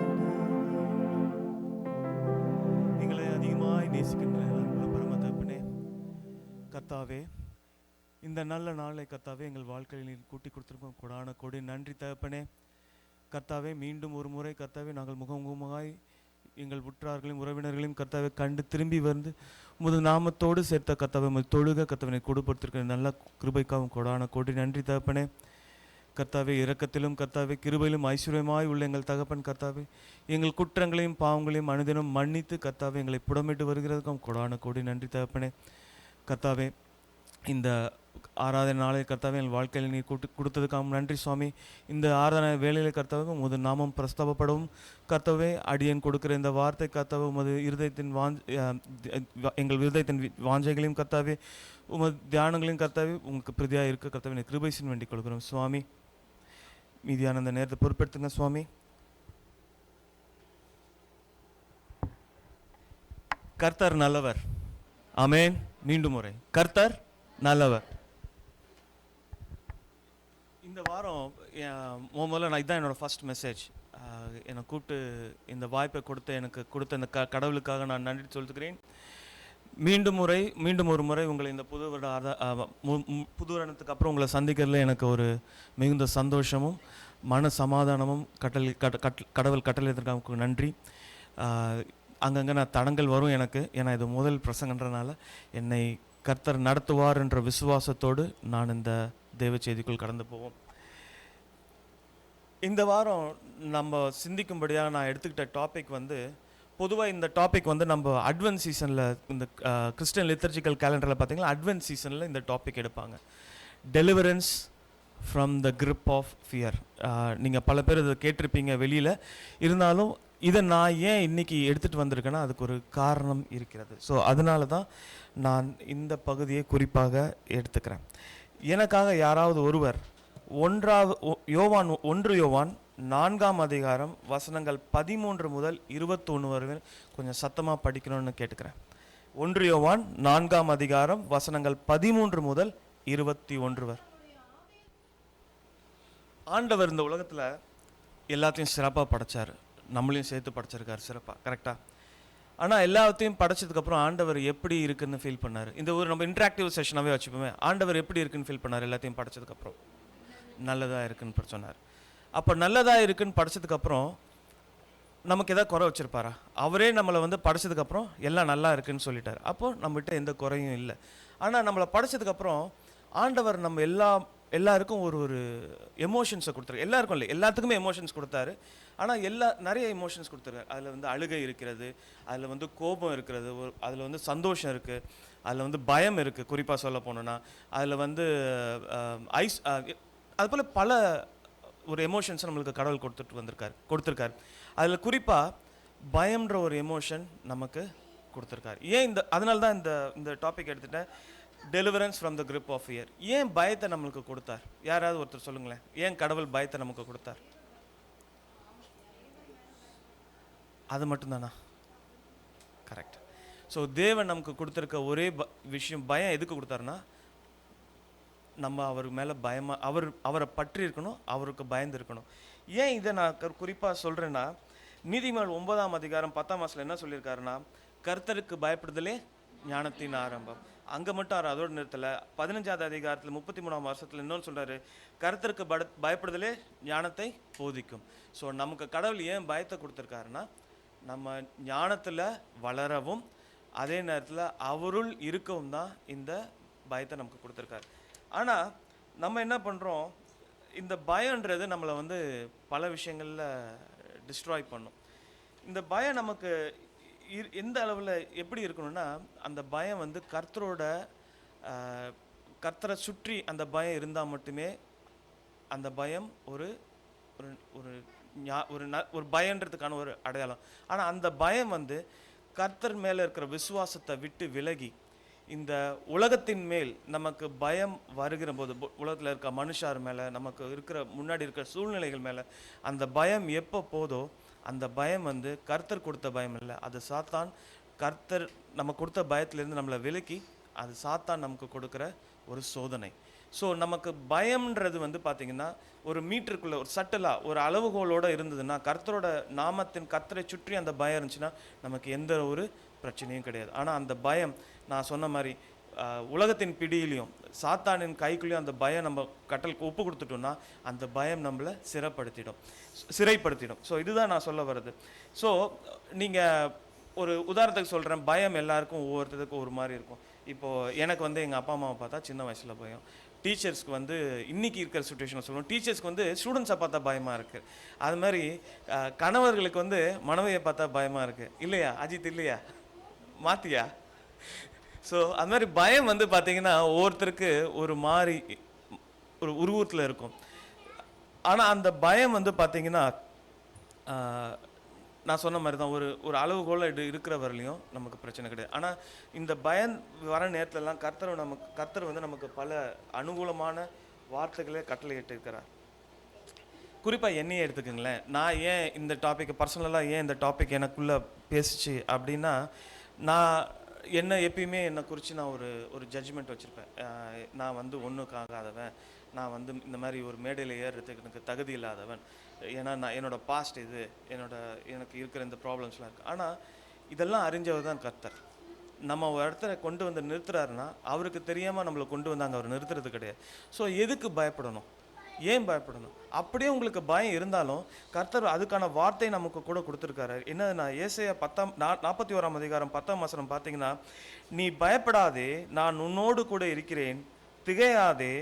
வேண்டும். எங்களை அதிகமாய் நேசிக்கின்ற அன்புள்ள பரம தகப்பனே, கர்த்தாவே, இந்த நல்ல நாளை கர்த்தாவே எங்கள் வாழ்க்கையில் நீர் கூட்டி கொடுத்திருக்கோம். கொடான கொடி நன்றி தகப்பனே. கர்த்தாவே, மீண்டும் ஒரு முறை கர்த்தாவே நாங்கள் முகமுகமாய் எங்கள் உற்றார்களையும் உறவினர்களையும் கர்த்தாவே கண்டு திரும்பி வந்து உமது நாமத்தோடு சேர்த்த கர்த்தாவே உமது தொழுக கர்த்தாவினை கொடுப்படுத்திருக்கிற நல்ல கிருபைக்காகவும் கொடான கொடி நன்றி தகப்பனே. கர்த்தாவே, இரக்கத்திலும் கர்த்தாவே கிருபையிலும் ஐஸ்வர்யமாய் உள்ள எங்கள் தகப்பன் கர்த்தாவே, எங்கள் குற்றங்களையும் பாவங்களையும் அனுதினம் மன்னித்து கர்த்தாவே எங்களை புடமிட்டு வருகிறதுக்கும் கொடான கொடி நன்றி தகப்பனே. கர்த்தாவே, இந்த ஆராதனை நாளை கர்த்தாவே எங்கள் வாழ்க்கையில் நீ கொடுத்ததுக்காக நன்றி சுவாமி. இந்த ஆராதனை வேலையில் கர்த்தாவே உமது நாமம் பிரஸ்தாபப்படவும் கர்த்தாவே அடியேன் கொடுக்கிற இந்த வார்த்தை கர்த்தாவே உமது இருதயத்தின் எங்கள் இருதயத்தின் வாஞ்சைகளையும் கர்த்தாவே உமது தியானங்களையும் கர்த்தாவே உங்களுக்கு பிரதியாக இருக்க கர்த்தாவே நீ கிருபைசின் வேண்டிக் கொடுக்குறோம் சுவாமி. மீதியான அந்த நேரத்தை பொறுப்பெடுத்துங்க சுவாமி. கர்த்தர் நல்லவர். ஆமென். மீண்டும் முறை கர்த்தர் நல்லவர். இந்த வாரம் முதல்ல நான் இதான் என்னோடய ஃபர்ஸ்ட் மெசேஜ். என்னை கூப்பிட்டு இந்த வாய்ப்பை எனக்கு கொடுத்த இந்த கடவுளுக்காக நான் நன்றி சொல்லுகிறேன். மீண்டும் ஒரு முறை உங்களை இந்த புது வருடத்துக்கு அப்புறம் உங்களை சந்திக்கிறதுல எனக்கு ஒரு மிகுந்த சந்தோஷமும் மன சமாதானமும் கடவுள் கட்டளைக்கு நன்றி. அங்கங்கே நான் தடங்கள் வரும் எனக்கு, ஏன்னா இது முதல் பிரசங்கன்றனால என்னை கர்த்தர் நடத்துவார் என்ற விசுவாசத்தோடு நான் இந்த தேவ செய்திக்குள் கடந்து போவோம். இந்த வாரம் நம்ம சிந்திக்கும்படியாக நான் எடுத்துக்கிட்ட டாபிக் வந்து, பொதுவாக இந்த டாபிக் வந்து நம்ம அட்வென்ட் சீசனில் இந்த கிறிஸ்டியன் லித்தர்ஜிக்கல் கேலண்டரில் பார்த்தீங்கன்னா அட்வென்ட் சீசனில் இந்த டாபிக் எடுப்பாங்க. Deliverance from the grip of fear. நீங்கள் பல பேர் இதை கேட்டிருப்பீங்க வெளியில். இருந்தாலும் இதை நான் ஏன் இன்றைக்கி எடுத்துகிட்டு வந்திருக்கேன்னா அதுக்கு ஒரு காரணம் இருக்கிறது. ஸோ அதனால தான் நான் இந்த பகுதியை குறிப்பாக எடுத்துக்கிறேன். எனக்காக யாராவது ஒருவர் 1 யோவான் 4ஆம் அதிகாரம் வசனங்கள் 13 முதல் 21 வரை கொஞ்சம் சத்தமாக படிக்கணும்னு கேட்டுக்கிறேன். 1 யோவான் 4ஆம் அதிகாரம் வசனங்கள் 13 முதல் 21 வரை. ஆண்டவர் இந்த உலகத்தில் எல்லாத்தையும் சிறப்பாக படைச்சார், நம்மளையும் சேர்த்து படைச்சிருக்காரு சிறப்பாக, கரெக்டாக. ஆனால் எல்லாத்தையும் படைச்சதுக்கப்புறம் ஆண்டவர் எப்படி இருக்குன்னு ஃபீல் பண்ணார். இந்த ஒரு நம்ம இன்ட்ராக்டிவ் செஷனாகவே வச்சுப்போமே. ஆண்டவர் எப்படி இருக்குன்னு ஃபீல் பண்ணார் எல்லாத்தையும் படைச்சதுக்கப்புறம்? நல்லதாக இருக்குன்னு சொன்னார். அப்போ நல்லதாக இருக்குன்னு படைச்சதுக்கப்புறம் நமக்கு எதாவது குறை வச்சுருப்பாரா? அவரே நம்மளை வந்து படைச்சதுக்கப்புறம் எல்லாம் நல்லா இருக்குன்னு சொல்லிட்டார். அப்போது நம்மகிட்ட எந்த குறையும் இல்லை. ஆனால் நம்மளை படைச்சதுக்கப்புறம் ஆண்டவர் நம்ம எல்லாருக்கும் ஒரு எமோஷன்ஸை கொடுத்தாரு. எல்லாருக்கும் இல்லை, எல்லாத்துக்குமே எமோஷன்ஸ் கொடுத்தாரு. ஆனால் நிறைய எமோஷன்ஸ் கொடுத்துருக்காரு. அதில் வந்து அழுகை இருக்கிறது, அதில் வந்து கோபம் இருக்கிறது, அதில் வந்து சந்தோஷம் இருக்குது, அதில் வந்து பயம் இருக்குது. குறிப்பாக சொல்ல போனோன்னா அதில் வந்து அதுபோல் பல ஒரு எமோஷன்ஸை நம்மளுக்கு கடவுள் கொடுத்துருக்காரு. அதில் குறிப்பாக பயம்ன்ற ஒரு எமோஷன் நமக்கு கொடுத்துருக்காரு. ஏன் அதனால தான் இந்த டாபிக் எடுத்துட்டேன், deliverance from the grip of fear. ஏன் பயத்தை நம்மளுக்கு கொடுத்தார்? யாராவது ஒருத்தர் சொல்லுங்களேன், ஏன் கடவுள் பயத்தை நமக்கு கொடுத்தார்? அது மட்டும்தானா? கரெக்ட். ஸோ தேவன் நமக்கு கொடுத்துருக்க ஒரே விஷயம், பயம் எதுக்கு கொடுத்தாருன்னா, நம்ம அவர் மேலே அவரை பற்றி இருக்கணும், அவருக்கு பயந்து இருக்கணும். ஏன் இதை நான் குறிப்பாக சொல்கிறேன்னா, நீதிமொழிகள் 9ஆம் அதிகாரம் 10ஆம் வசனத்தில் என்ன சொல்லியிருக்காருன்னா, கர்த்தருக்கு பயப்படுதலே ஞானத்தின் ஆரம்பம். அங்கே மட்டும் அவர் அதோடு நிறுத்தலை. 15ஆவது அதிகாரத்தில் 33ஆம் வருஷத்தில் இன்னொன்று சொல்கிறாரு, கர்த்தருக்கு பயப்படுதலே ஞானத்தை போதிக்கும். ஸோ நமக்கு கடவுள் ஏன் பயத்தை கொடுத்துருக்காருன்னா, நம்ம ஞானத்தில் வளரவும் அதே நேரத்தில் அவருள் இருக்கவும் தான் இந்த பயத்தை நமக்கு கொடுத்துருக்காரு. ஆனால் நம்ம என்ன பண்ணுறோம், இந்த பயன்றது நம்மளை வந்து பல விஷயங்களில் டிஸ்ட்ராய் பண்ணும். இந்த பயம் நமக்கு எந்த அளவில் எப்படி இருக்கணும்னா, அந்த பயம் வந்து கர்த்தரை சுற்றி அந்த பயம் இருந்தால் மட்டுமே அந்த பயம் ஒரு ஒரு பயன்றதுக்கான ஒரு அடையாளம். ஆனால் அந்த பயம் வந்து கர்த்தர் மேலே இருக்கிற விசுவாசத்தை விட்டு விலகி இந்த உலகத்தின் மேல் நமக்கு பயம் வருகிற போது, உலகத்தில் இருக்க மனுஷார் மேலே, நமக்கு இருக்கிற முன்னாடி இருக்கிற சூழ்நிலைகள் மேலே அந்த பயம் எப்போ போதோ, அந்த பயம் வந்து கர்த்தர் கொடுத்த பயம் இல்லை, அது சாத்தான். கர்த்தர் நம்ம கொடுத்த பயத்திலேருந்து நம்மளை விலக்கி அது சாத்தான் நமக்கு கொடுக்குற ஒரு சோதனை. ஸோ நமக்கு பயம்ன்றது வந்து பார்த்திங்கன்னா ஒரு மீட்டருக்குள்ளே ஒரு சட்டலாக ஒரு அளவுகோலோடு இருந்ததுன்னா, கர்த்தரை சுற்றி அந்த பயம் இருந்துச்சுன்னா நமக்கு எந்த ஒரு பிரச்சனையும் கிடையாது. ஆனால் அந்த பயம், நான் சொன்ன மாதிரி உலகத்தின் பிடியிலையும் சாத்தானின் கைக்குள்ளேயும் அந்த பயம் நம்ம கட்டலுக்கு ஒப்பு கொடுத்துட்டோம்னா அந்த பயம் நம்மளை சிறைப்படுத்திடும். ஸோ இதுதான் நான் சொல்ல வர்றது. ஸோ நீங்கள் ஒரு உதாரணத்துக்கு சொல்கிறேன், பயம் எல்லாருக்கும் ஒவ்வொருத்தருக்கும் ஒரு மாதிரி இருக்கும். இப்போது எனக்கு வந்து எங்கள் அப்பா அம்மாவை பார்த்தா சின்ன வயசில் பயம். டீச்சர்ஸ்க்கு வந்து இன்றைக்கி இருக்கிற சுச்சுவேஷனை சொல்லுவோம், டீச்சர்ஸ்க்கு வந்து ஸ்டூடெண்ட்ஸை பார்த்தா பயமாக இருக்குது. அது மாதிரி கணவர்களுக்கு வந்து மனைவியை பார்த்தா பயமாக இருக்குது. இல்லையா அஜித்? இல்லையா மாத்தியா? ஸோ அது மாதிரி பயம் வந்து பார்த்திங்கன்னா ஒவ்வொருத்தருக்கு ஒரு மாதிரி ஒரு உருவத்தில் இருக்கும். ஆனால் அந்த பயம் வந்து பார்த்திங்கன்னா நான் சொன்ன மாதிரி தான் ஒரு அளவுகோல இருக்கிற வரலையும் நமக்கு பிரச்சனை கிடையாது. ஆனால் இந்த பயம் வர நேரத்துலலாம் கர்த்தர் வந்து நமக்கு பல அனுகூலமான வார்த்தைகளே கட்டளையிட்டு இருக்கிறார். குறிப்பாக என்னையே எடுத்துக்கோங்களேன், நான் ஏன் இந்த டாப்பிக்கை பர்சனலாக ஏன் இந்த டாபிக் எனக்குள்ளே பேசிச்சு அப்படின்னா, நான் எப்பயுமே என்னை குறித்து நான் ஒரு ஜட்ஜ்மெண்ட் வச்சுருப்பேன். நான் வந்து ஒன்றுக்காகாதவன், நான் வந்து இந்த மாதிரி ஒரு மேடையில் ஏறுறதுக்கு எனக்கு தகுதி இல்லாதவன், ஏன்னா நான் என்னோடய பாஸ்ட் இது, எனக்கு இருக்கிற இந்த ப்ராப்ளம்ஸ்லாம் இருக்குது. ஆனால் இதெல்லாம் அறிஞ்சவர் தான் கர்த்தர். நம்ம ஒரு இடத்துல கொண்டு வந்து நிறுத்துறாருன்னா அவருக்கு தெரியாமல் நம்மளை கொண்டு வந்தாங்க, அவர் நிறுத்துறது கிடையாது. ஸோ எதுக்கு பயப்படணும்? ஏன் பயப்படணும்? அப்படியே உங்களுக்கு பயம் இருந்தாலும் கர்த்தர் அதுக்கான வார்த்தை நமக்கு கூட கொடுத்துருக்காரு. என்னதுன்னா, ஏசாயா 41ஆம் அதிகாரம் 10ஆம் வசனம் பார்த்தீங்கன்னா, நீ பயப்படாதே, நான் உன்னோடு கூட இருக்கிறேன், திகையாதே,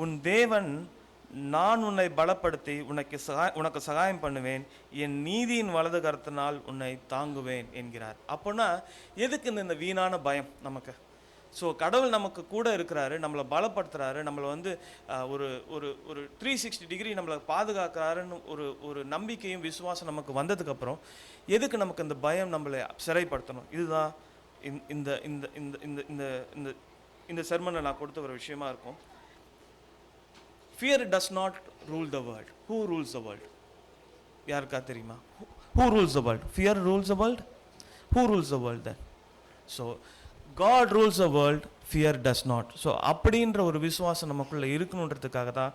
உன் தேவன் நான் உன்னை பலப்படுத்தி உனக்கு சகாயம் பண்ணுவேன், என் நீதியின் வலது கரத்தினால் உன்னை தாங்குவேன் என்கிறார். அப்போனா எதுக்கு இந்த வீணான பயம் நமக்கு? ஸோ கடவுள் நமக்கு கூட இருக்கிறாரு, நம்மளை பலப்படுத்துகிறாரு, நம்மளை வந்து ஒரு ஒரு ஒரு 360 டிகிரி நம்மளை பாதுகாக்கிறாருன்னு ஒரு நம்பிக்கையும் விசுவாசம் நமக்கு வந்ததுக்கப்புறம் எதுக்கு நமக்கு இந்த பயம் நம்மளை சிறைப்படுத்தணும்? இதுதான் இந்த இந்த இந்த இந்த இந்த இந்த செர்மனை நான் கொடுத்த ஒரு விஷயமா இருக்கும். Fear does not rule the world. Who rules the world? யாருக்கா தெரியுமா? Who rules the world? Fear rules the world? Who rules the world then? So God rules the world, fear does not. So அப்படின்ற ஒரு விசுவாசம் நமக்குள்ளே இருக்கணுன்றதுக்காக தான்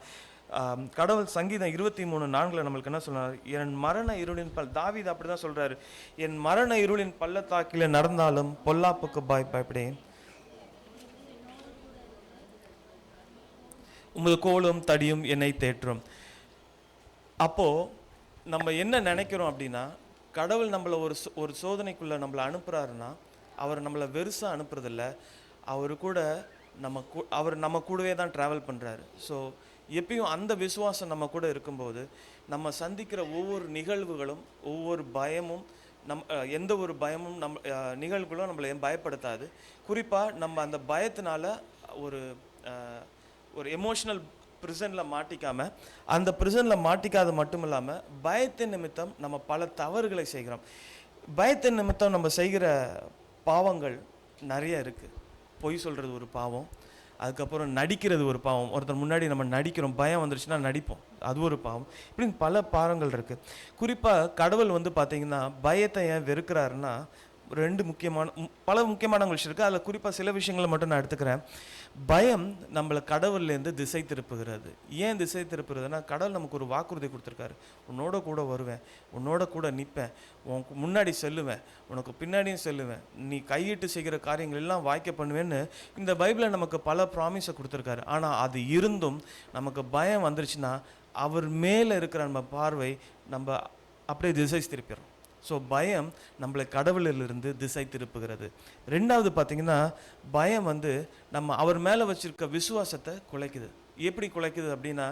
கடவுள் சங்கீதம் 23:4 நம்மளுக்கு என்ன சொல்றாரு? என் மரண இருளின் தாவீது அப்படி தான் சொல்கிறாரு, என் மரண இருளின் பள்ளத்தாக்கில் நடந்தாலும் பொல்லாப்புக்கு பயப்படேன், உமது கோலும் தடியும் என்னை தேற்றும். அப்போது நம்ம என்ன நினைக்கிறோம் அப்படின்னா, கடவுள் நம்மளை ஒரு சோதனைக்குள்ளே நம்மளை அனுப்புகிறாருன்னா அவர் நம்மளை வெறுசாக அனுப்புறதில்ல, அவர் நம்ம கூடவே தான் ட்ராவல் பண்ணுறாரு. ஸோ எப்பயும் அந்த விசுவாசம் நம்ம கூட இருக்கும்போது நம்ம சந்திக்கிற ஒவ்வொரு நிகழ்வுகளும் ஒவ்வொரு பயமும் எந்த ஒரு பயமும் நிகழ்வுகளும் நம்மளை பயப்படுத்தாது. குறிப்பாக நம்ம அந்த பயத்தினால ஒரு எமோஷ்னல் ப்ரிசனில் மாட்டிக்காமல், அந்த ப்ரிசனில் மாட்டிக்காத மட்டும் இல்லாமல் பயத்தின் நிமித்தம் நம்ம பல தவறுகளை செய்கிறோம். பயத்தின் நிமித்தம் நம்ம செய்கிற பாவங்கள் நிறைய இருக்குது. பொய் சொல்கிறது ஒரு பாவம், அதுக்கப்புறம் நடிக்கிறது ஒரு பாவம். ஒருத்தர் முன்னாடி நம்ம நடிக்கிறோம், பயம் வந்துருச்சுன்னா நடிப்போம், அது ஒரு பாவம். இப்படின்னு பல பாவங்கள் இருக்குது. குறிப்பாக கடவுள் வந்து பார்த்திங்கன்னா பயத்தை ஏன் வெறுக்கிறாருன்னா பல முக்கியமான விஷயம் இருக்குது. அதில் குறிப்பாக சில விஷயங்களை மட்டும் நான் எடுத்துக்கிறேன். பயம் நம்மளை கடவுள்லேருந்து திசை திருப்புகிறது. ஏன் திசை திருப்புறதுன்னா, கடவுள் நமக்கு ஒரு வாக்குறுதி கொடுத்துருக்காரு. உன்னோட கூட வருவேன், உன்னோட கூட நிற்பேன், உனக்கு முன்னாடி செல்லுவேன், உனக்கு பின்னாடியும் செல்லுவேன், நீ கையிட்டு செய்கிற காரியங்கள் எல்லாம் வாய்க்க பண்ணுவேன்னு இந்த பைபிளில் நமக்கு பல ப்ராமிஸை கொடுத்துருக்காரு. ஆனால் அது இருந்தும் நமக்கு பயம் வந்துருச்சுன்னா அவர் மேலே இருக்கிற நம்ம பார்வை நம்ம அப்படியே திசை திருப்பிடுறோம். ஸோ பயம் நம்மளை கடவுளிலிருந்து திசை திருப்புகிறது. ரெண்டாவது பார்த்திங்கன்னா, பயம் வந்து நம்ம அவர் மேலே வச்சுருக்க விசுவாசத்தை குலைக்குது. எப்படி குலைக்குது அப்படின்னா,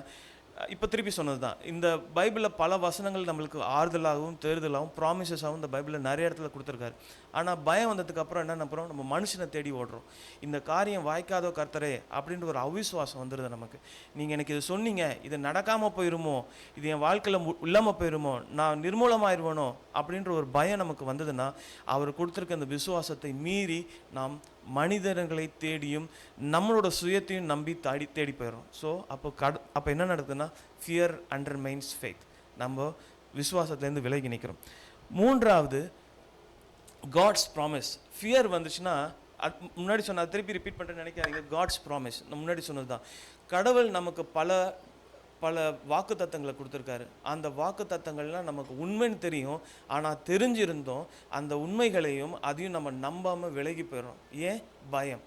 இப்போ திருப்பி சொன்னது தான். இந்த பைபிளில் பல வசனங்கள் நம்மளுக்கு ஆறுதலாகவும் தேறுதலாகவும் ப்ராமிசஸாகவும் இந்த பைபிளில் நிறைய இடத்துல கொடுத்துருக்காரு. ஆனால் பயம் வந்ததுக்கு அப்புறம் என்ன பண்ணுறோம், நம்ம மனுஷனை தேடி ஓடுறோம். இந்த காரியம் வாய்க்காதோ கர்த்தரே அப்படின்ற ஒரு அவிசுவாசம் வந்துடுது நமக்கு. நீங்கள் எனக்கு இது சொன்னீங்க, இது நடக்காமல் போயிருமோ, இது என் வாழ்க்கையில் இல்லாமல் போயிருமோ, நான் நிர்மூலமாயிருவனோ அப்படின்ற ஒரு பயம் நமக்கு வந்ததுன்னா, அவர் கொடுத்துருக்க அந்த விசுவாசத்தை மீறி நாம் மனிதர்களை தேடியும் நம்மளோட சுயத்தையும் நம்பி தேடி போயிடும். ஸோ அப்போ என்ன நடக்குதுன்னா, ஃபியர் அண்டர்மைன்ஸ் ஃபெய்த். நம்ம விசுவாசத்துலேருந்து விலகி நிற்கிறோம். மூன்றாவது, காட்ஸ் ப்ராமிஸ். ஃபியர் வந்துச்சுன்னா, முன்னாடி சொன்ன திருப்பி ரிப்பீட் பண்ணுறேன்னு நினைக்காதீங்க. காட்ஸ் ப்ராமிஸ் முன்னாடி சொன்னது தான். கடவுள் நமக்கு பல வாக்கு தத்தங்களை கொடுத்துருக்காரு. அந்த வாக்கு தத்தங்கள்லாம் நமக்கு உண்மைன்னு தெரியும். ஆனால் தெரிஞ்சிருந்தோம் அந்த உண்மைகளையும் அதையும் நம்ம நம்பாமல் விலகி போயிடும். ஏன்? பயம்.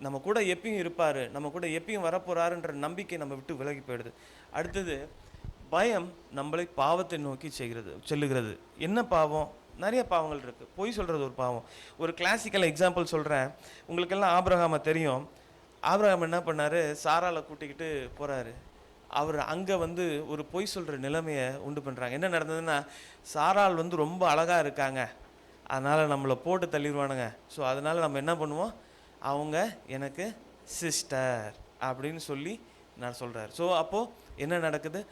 நம்ம கூட எப்பயும் இருப்பார், நம்ம கூட எப்பயும் வரப்போகிறாருன்ற நம்பிக்கை நம்ம விட்டு விலகி போயிடுது. அடுத்தது, பயம் நம்மளை பாவத்தை நோக்கி செல்லுகிறது. என்ன பாவம்? நிறைய பாவங்கள் இருக்குது. பொய் சொல்கிறது ஒரு பாவம். ஒரு கிளாசிக்கல் எக்ஸாம்பிள் சொல்கிறேன். உங்களுக்கெல்லாம் ஆபிரகாமை தெரியும். ஆபிரகாம் என்ன பண்ணார்? சாராளை கூட்டிக்கிட்டு போகிறாரு. அவர் அங்கே வந்து ஒரு பொய் சொல்கிற நிலைமையை உண்டு பண்ணுறாங்க. என்ன நடந்ததுன்னா, சாராள் வந்து ரொம்ப அழகாக இருக்காங்க, அதனால் நம்மளை போட்டு தள்ளிடுவானுங்க. ஸோ அதனால் நம்ம என்ன பண்ணுவோம், அவங்க எனக்கு சிஸ்டர் அப்படின்னு சொல்லி நான் சொல்கிறார். ஸோ அப்போது என்ன நடக்குது?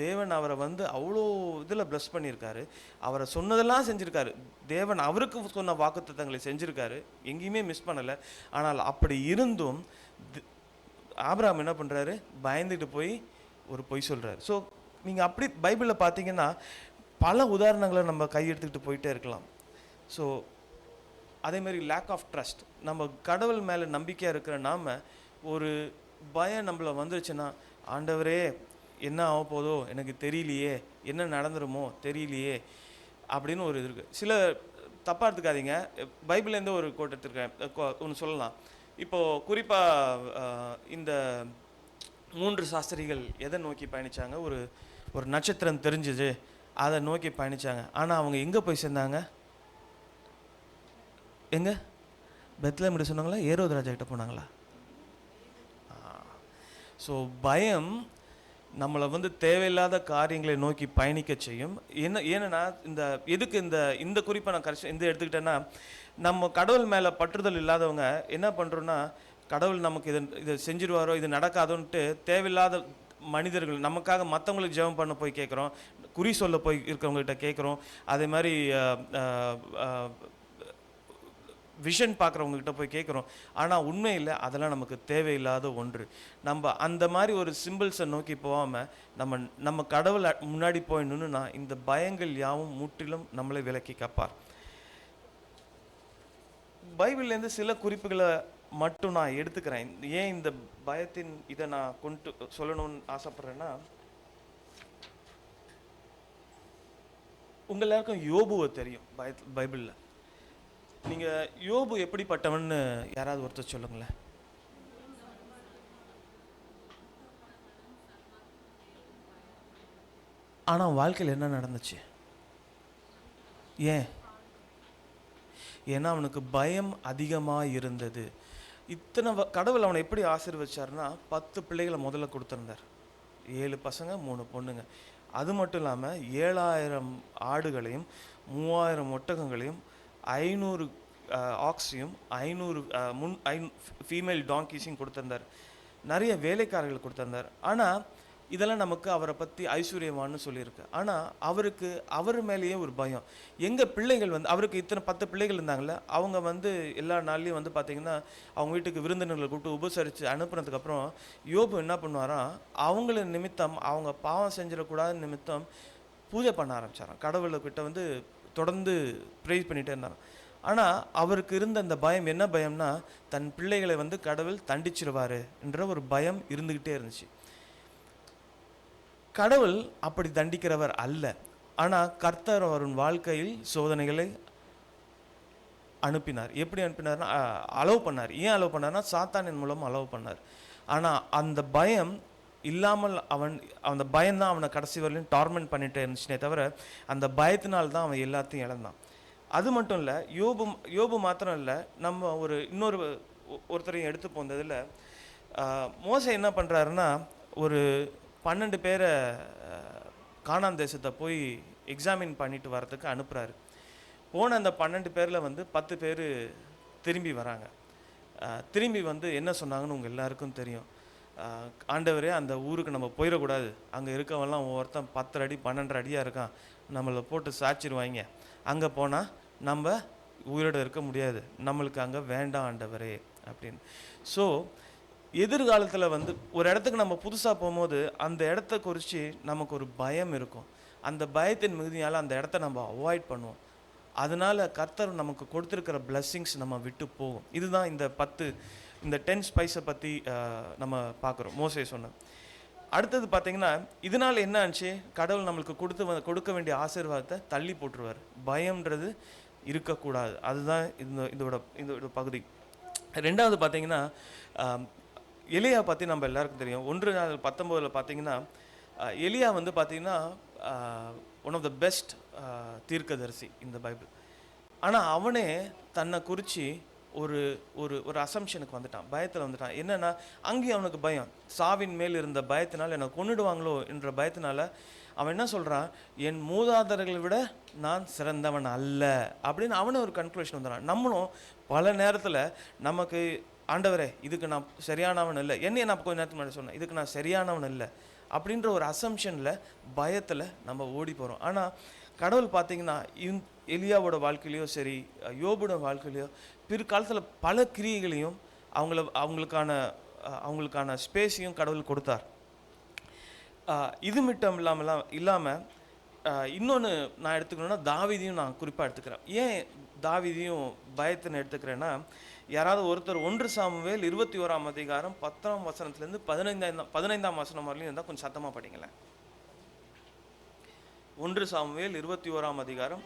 தேவன் அவரை வந்து அவ்வளோ இதில் ப்ளஸ் பண்ணியிருக்காரு. அவரை சொன்னதெல்லாம் செஞ்சுருக்காரு. தேவன் அவருக்கு சொன்ன வாக்குத்தத்தங்களை செஞ்சுருக்காரு, எங்கேயுமே மிஸ் பண்ணலை. ஆனால் அப்படி இருந்தும் ஆபிரகாம் என்ன பண்ணுறாரு? பயந்துட்டு போய் ஒரு பொய் சொல்கிறார். ஸோ நீங்கள் அப்படி பைபிளில் பார்த்தீங்கன்னா பல உதாரணங்களை நம்ம கையெடுத்துக்கிட்டு போயிட்டே இருக்கலாம். ஸோ அதேமாதிரி லேக் ஆஃப் ட்ரஸ்ட். நம்ம கடவுள் மேலே நம்பிக்கையாக இருக்கிற நாம் ஒரு பயம் நம்மளை வந்துருச்சுன்னா, ஆண்டவரே என்ன ஆக போதோ எனக்கு தெரியலையே, என்ன நடந்துருமோ தெரியலையே அப்படின்னு ஒரு இது இருக்குது. சில தப்பாக எடுத்துக்காதீங்க. பைபிள்லேருந்து ஒரு கோட் எடுத்துருக்கேன், ஒன்று சொல்லலாம். இப்போது குறிப்பாக இந்த 3 சாஸ்திரிகள் எதை நோக்கி பயணித்தாங்க? ஒரு நட்சத்திரம் தெரிஞ்சுது, அதை நோக்கி பயணித்தாங்க. ஆனால் அவங்க எங்கே போய் சேர்ந்தாங்க? எங்கே? பெத்லஹேம் இப்படி சொன்னாங்களா? ஏரோது ராஜா கிட்ட போனாங்களா? ஸோ பயம் நம்மளை வந்து தேவையில்லாத காரியங்களை நோக்கி பயணிக்க செய்யும். ஏன்னா எதுக்கு இந்த குறிப்பை நான் இந்த எடுத்துக்கிட்டேன்னா, நம்ம கடவுள் மேலே பற்றுதல் இல்லாதவங்க என்ன பண்ணுறோன்னா, கடவுள் நமக்கு இதை செஞ்சிருவாரோ, இது நடக்காதோன்ட்டு தேவையில்லாத மனிதர்கள் நமக்காக மற்றவங்களுக்கு ஜெபம் பண்ண போய் கேட்குறோம், குறி சொல்ல போய் இருக்கிறவங்ககிட்ட கேட்குறோம், அதே மாதிரி விஷன் பார்க்குறவங்ககிட்ட போய் கேட்குறோம். ஆனால் உண்மையில் அதெல்லாம் நமக்கு தேவையில்லாத ஒன்று. நம்ம அந்த மாதிரி ஒரு சிம்பிள்ஸை நோக்கி போகாமல் நம்ம கடவுள் முன்னாடி போய் நின்றுனா இந்த பயங்கள் யாவும் முற்றிலும் நம்மளை விலக்கி காப்பார். பைபிள்லேருந்து சில குறிப்புகளை மட்டும் நான் எடுத்துக்கிறேன். ஏன் இந்த பயத்தின் இதை நான் சொல்லணும்னு ஆசைப்பட்றேன்னா, உங்கள் எல்லாருக்கும் யோபுவை தெரியும். பைபிளில் நீங்கள் யோபு எப்படிப்பட்டவன்னு யாராவது ஒருத்தர் சொல்லுங்களேன். ஆனால் வாழ்க்கையில் என்ன நடந்துச்சு? ஏன்னா அவனுக்கு பயம் அதிகமாக இருந்தது. கடவுள் அவனை எப்படி ஆசீர்வதிச்சார்னா, 10 பிள்ளைகளை முதல்ல கொடுத்துருந்தார். 7 பசங்க 3 பொண்ணுங்க. அது மட்டும் இல்லாமல் 7000 ஆடுகளையும் 3000 ஒட்டகங்களையும் 500 ஆக்ஸையும் 500 ஃபீமேல் டாங்கீஸையும் கொடுத்துருந்தார். நிறைய வேலைக்காரர்கள் கொடுத்துருந்தார். ஆனால் இதெல்லாம் நமக்கு அவரை பற்றி ஐஸ்வர்யவான்னு சொல்லியிருக்கு. ஆனால் அவருக்கு அவர் மேலேயே ஒரு பயம். எங்கள் பிள்ளைகள் வந்து அவருக்கு இத்தனை 10 பிள்ளைகள் இருந்தாங்கள்ல, அவங்க வந்து எல்லா நாள்லேயும் வந்து பார்த்திங்கன்னா அவங்க வீட்டுக்கு விருந்தினர்களை கூப்பிட்டு உபசரித்து அனுப்புனதுக்கப்புறம் யோபு என்ன பண்ணுவாராம், அவங்கள நிமித்தம் அவங்க பாவம் செஞ்சிடக்கூடாத நிமித்தம் பூஜை பண்ண ஆரம்பித்தாராம். கடவுள்கிட்ட வந்து தொடர்ந்து ப்ரேஸ் பண்ணிகிட்டே இருந்தாங்க. ஆனால் அவருக்கு இருந்த அந்த பயம் என்ன பயம்னா, தன் பிள்ளைகளை வந்து கடவுள் தண்டிச்சிருவார் என்ற ஒரு பயம் இருந்துக்கிட்டே இருந்துச்சு. கடவுள் அப்படி தண்டிக்கிறவர் அல்ல. ஆனால் கர்த்தர் அவரின் வாழ்க்கையில் சோதனைகளை அனுப்பினார். எப்படி அனுப்பினார்னா அலோவ் பண்ணார். ஏன் அலோவ் பண்ணார்னா சாத்தானின் மூலம் அலோவ் பண்ணார். ஆனால் அந்த பயம் இல்லாமல் அந்த பயம்தான் அவனை கடைசி வரையிலும் டார்மெண்ட் பண்ணிகிட்டே இருந்துச்சுனே தவிர அந்த பயத்தினால்தான் அவன் எல்லாத்தையும் இழந்தான். அது மட்டும் இல்லை, யோபு மாத்திரம் இல்லை, நம்ம ஒருத்தரையும் எடுத்து போனதில் மோசே என்ன பண்ணுறாருன்னா, ஒரு 12 பேரை கானான் தேசத்தை போய் எக்ஸாமின் பண்ணிட்டு வரதுக்கு அனுப்புகிறாரு. போன அந்த 12 பேரில் வந்து 10 பேர் திரும்பி வராங்க. திரும்பி வந்து என்ன சொன்னாங்கன்னு உங்கள் எல்லாருக்கும் தெரியும். ஆண்டவரே, அந்த ஊருக்கு நம்ம போயிடக்கூடாது, அங்கே இருக்கவெல்லாம் ஒவ்வொருத்தன் 10 அடி 12 அடியாக இருக்கான், நம்மளை போட்டு சாய்ச்சிருவாங்க, அங்கே போனால் நம்ம உயிரோடு இருக்க முடியாது, நம்மளுக்கு அங்கே வேண்டாம் ஆண்டவரே அப்படின்னு. ஸோ எதிர்காலத்தில் வந்து ஒரு இடத்துக்கு நம்ம புதுசாக போகும்போது அந்த இடத்த குறித்து நமக்கு ஒரு பயம் இருக்கும். அந்த பயத்தின் மிகுதியால் அந்த இடத்த நம்ம அவாய்ட் பண்ணுவோம். அதனால் கர்த்தர் நமக்கு கொடுத்துருக்கிற பிளெஸ்ஸிங்ஸ் நம்ம விட்டு போகும். இதுதான் இந்த 10 ஸ்பைஸை பற்றி நம்ம பார்க்குறோம், மோசே சொன்னோம். அடுத்தது பார்த்திங்கன்னா, இதனால் என்ன ஆச்சு, கடவுள் நம்மளுக்கு கொடுக்க வேண்டிய ஆசீர்வாதத்தை தள்ளி போட்டுருவார். பயம்ன்றது இருக்கக்கூடாது. அதுதான் இதோட பகுதி. ரெண்டாவது பார்த்திங்கன்னா, எலியா பற்றி நம்ம எல்லாருக்கும் தெரியும். 1:19 பார்த்திங்கன்னா, எலியா வந்து பார்த்திங்கன்னா ஒன் ஆஃப் த பெஸ்ட் தீர்க்கதரிசி இந்த பைபிள். ஆனால் அவனே தன்னை குறித்து ஒரு ஒரு ஒரு அசம்ஷனுக்கு வந்துட்டான், பயத்தில் வந்துட்டான். என்னென்னா, அங்கேயும் அவனுக்கு பயம், சாவின் மேல் இருந்த பயத்தினால் என்னை கொன்னுடுவாங்களோ என்ற பயத்தினால அவன் என்ன சொல்கிறான், என் மூதாதையர்களை விட நான் சிறந்தவன் அல்ல அப்படின்னு அவனே ஒரு கன்க்ளூஷன் வந்துடுறான். நம்மளும் பல நேரத்தில் நமக்கு, ஆண்டவரே இதுக்கு நான் சரியானவன் இல்லை, என்னையை நான் கொஞ்ச நேரத்துக்கு முன்னாடி சொன்னேன், இதுக்கு நான் சரியானவன் இல்லை அப்படின்ற ஒரு அசம்ஷனில் பயத்தில் நம்ம ஓடி போகிறோம். ஆனால் கடவுள் பார்த்திங்கன்னா எலியாவோட வாழ்க்கையிலையோ சரி, யோபோட வாழ்க்கையிலையோ பிற்காலத்தில் பல கிரியைகளையும் அவங்களுக்கான ஸ்பேஸையும் கடவுள் கொடுத்தார். இது மட்டும் இல்லாமல் இன்னொன்று நான் எடுத்துக்கணுன்னா, தாவீதையும் நான் குறிப்பாக எடுத்துக்கிறேன். ஏன் தாவீதையும் பயத்தினை எடுத்துக்கிறேன்னா, யாராவது ஒருத்தர் 1 சாமுவேல் 21ஆம் அதிகாரம் 10ஆம் வசனத்துலேருந்து 15ஆம் வசனம் வரலையும் இருந்தால் கொஞ்சம் சத்தமாக படிங்களேன். 1 சாமுவேல் 21ஆம் அதிகாரம்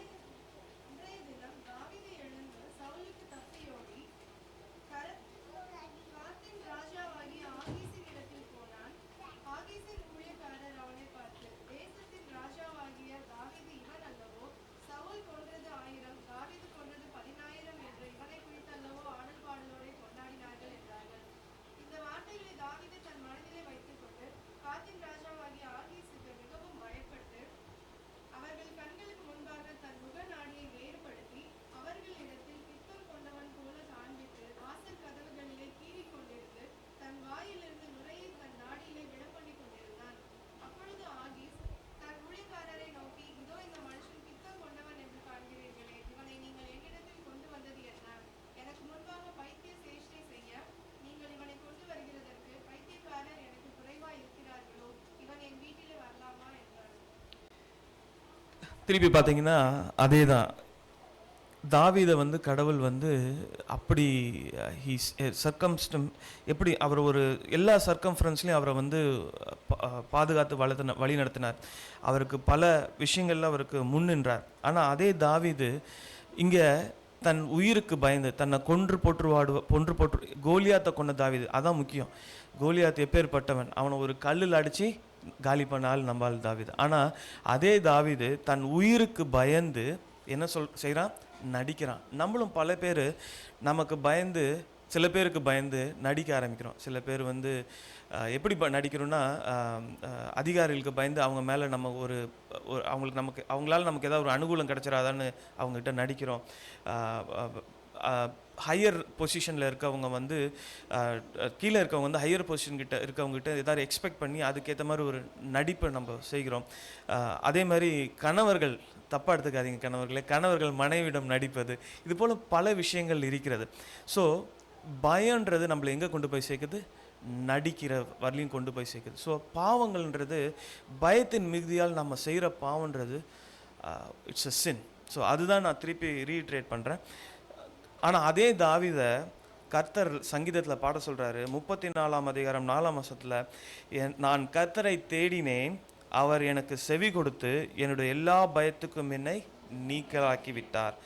திருப்பி பார்த்தீங்கன்னா அதே தான். தாவீதை வந்து கடவுள் வந்து அப்படி எப்படி அவர் ஒரு எல்லா சர்க்கம்ஃபரன்ஸ்லையும் அவரை வந்து பாதுகாத்து வழி நடத்தினார். அவருக்கு பல விஷயங்கள்ல அவருக்கு முன்னின்றார். ஆனால் அதே தாவீது இங்கே தன் உயிருக்கு பயந்து தன்னை கொன்று போட்டு கோலியாத்தை கொண்ட தாவீது. அதான் முக்கியம். கோலியாத் எப்பேற்பட்டவன், அவனை ஒரு கல்லில் அடித்து காலி பண்ணால் நம்பால் தாவீது. ஆனால் அதே தாவீது தன் உயிருக்கு பயந்து என்ன செய்கிறான், நடிக்கிறான். நம்மளும் பல பேர் நமக்கு பயந்து, சில பேருக்கு பயந்து நடிக்க ஆரம்பிக்கிறோம். சில பேர் வந்து எப்படி நடிக்கிறோன்னா, அதிகாரிகளுக்கு பயந்து அவங்க மேலே நம்ம அவங்களால நமக்கு ஏதாவது ஒரு அனுகூலம் கிடச்சிடாதான்னு அவங்ககிட்ட நடிக்கிறோம். ஹையர் பொசிஷனில் இருக்கவங்க வந்து கீழே இருக்கவங்க வந்து ஹையர் பொசிஷன் கிட்ட இருக்கவங்ககிட்ட ஏதாவது எக்ஸ்பெக்ட் பண்ணி அதுக்கேற்ற மாதிரி ஒரு நடிப்பை நம்ம செய்கிறோம். அதே மாதிரி கணவர்கள், தப்பாக எடுத்துக்காதீங்க கணவர்களே, கணவர்கள் மனைவியிடம் நடிப்பது, இது போல் பல விஷயங்கள் இருக்கிறது. ஸோ பயன்றது நம்மளை எங்கே கொண்டு போய் சேர்க்குது? நடிக்கிற வரலையும் கொண்டு போய் சேர்க்குது. ஸோ பாவங்கள்ன்றது, பயத்தின் மிகுதியால் நம்ம செய்கிற பாவன்றது இட்ஸ் அ சின். ஸோ அதுதான் நான் திருப்பி ரீட்ரேட் பண்ணுறேன். ஆனால் அதே தாவீதை கர்த்தர் சங்கீதத்தில் பாட சொல்கிறாரு, 34ஆம் அதிகாரம் 4ஆம் வசனத்தில், நான் கர்த்தரை தேடினேன், அவர் எனக்கு செவி கொடுத்து என்னுடைய எல்லா பயத்துக்கும் என்னை நீக்கலாக்கி விட்டார்.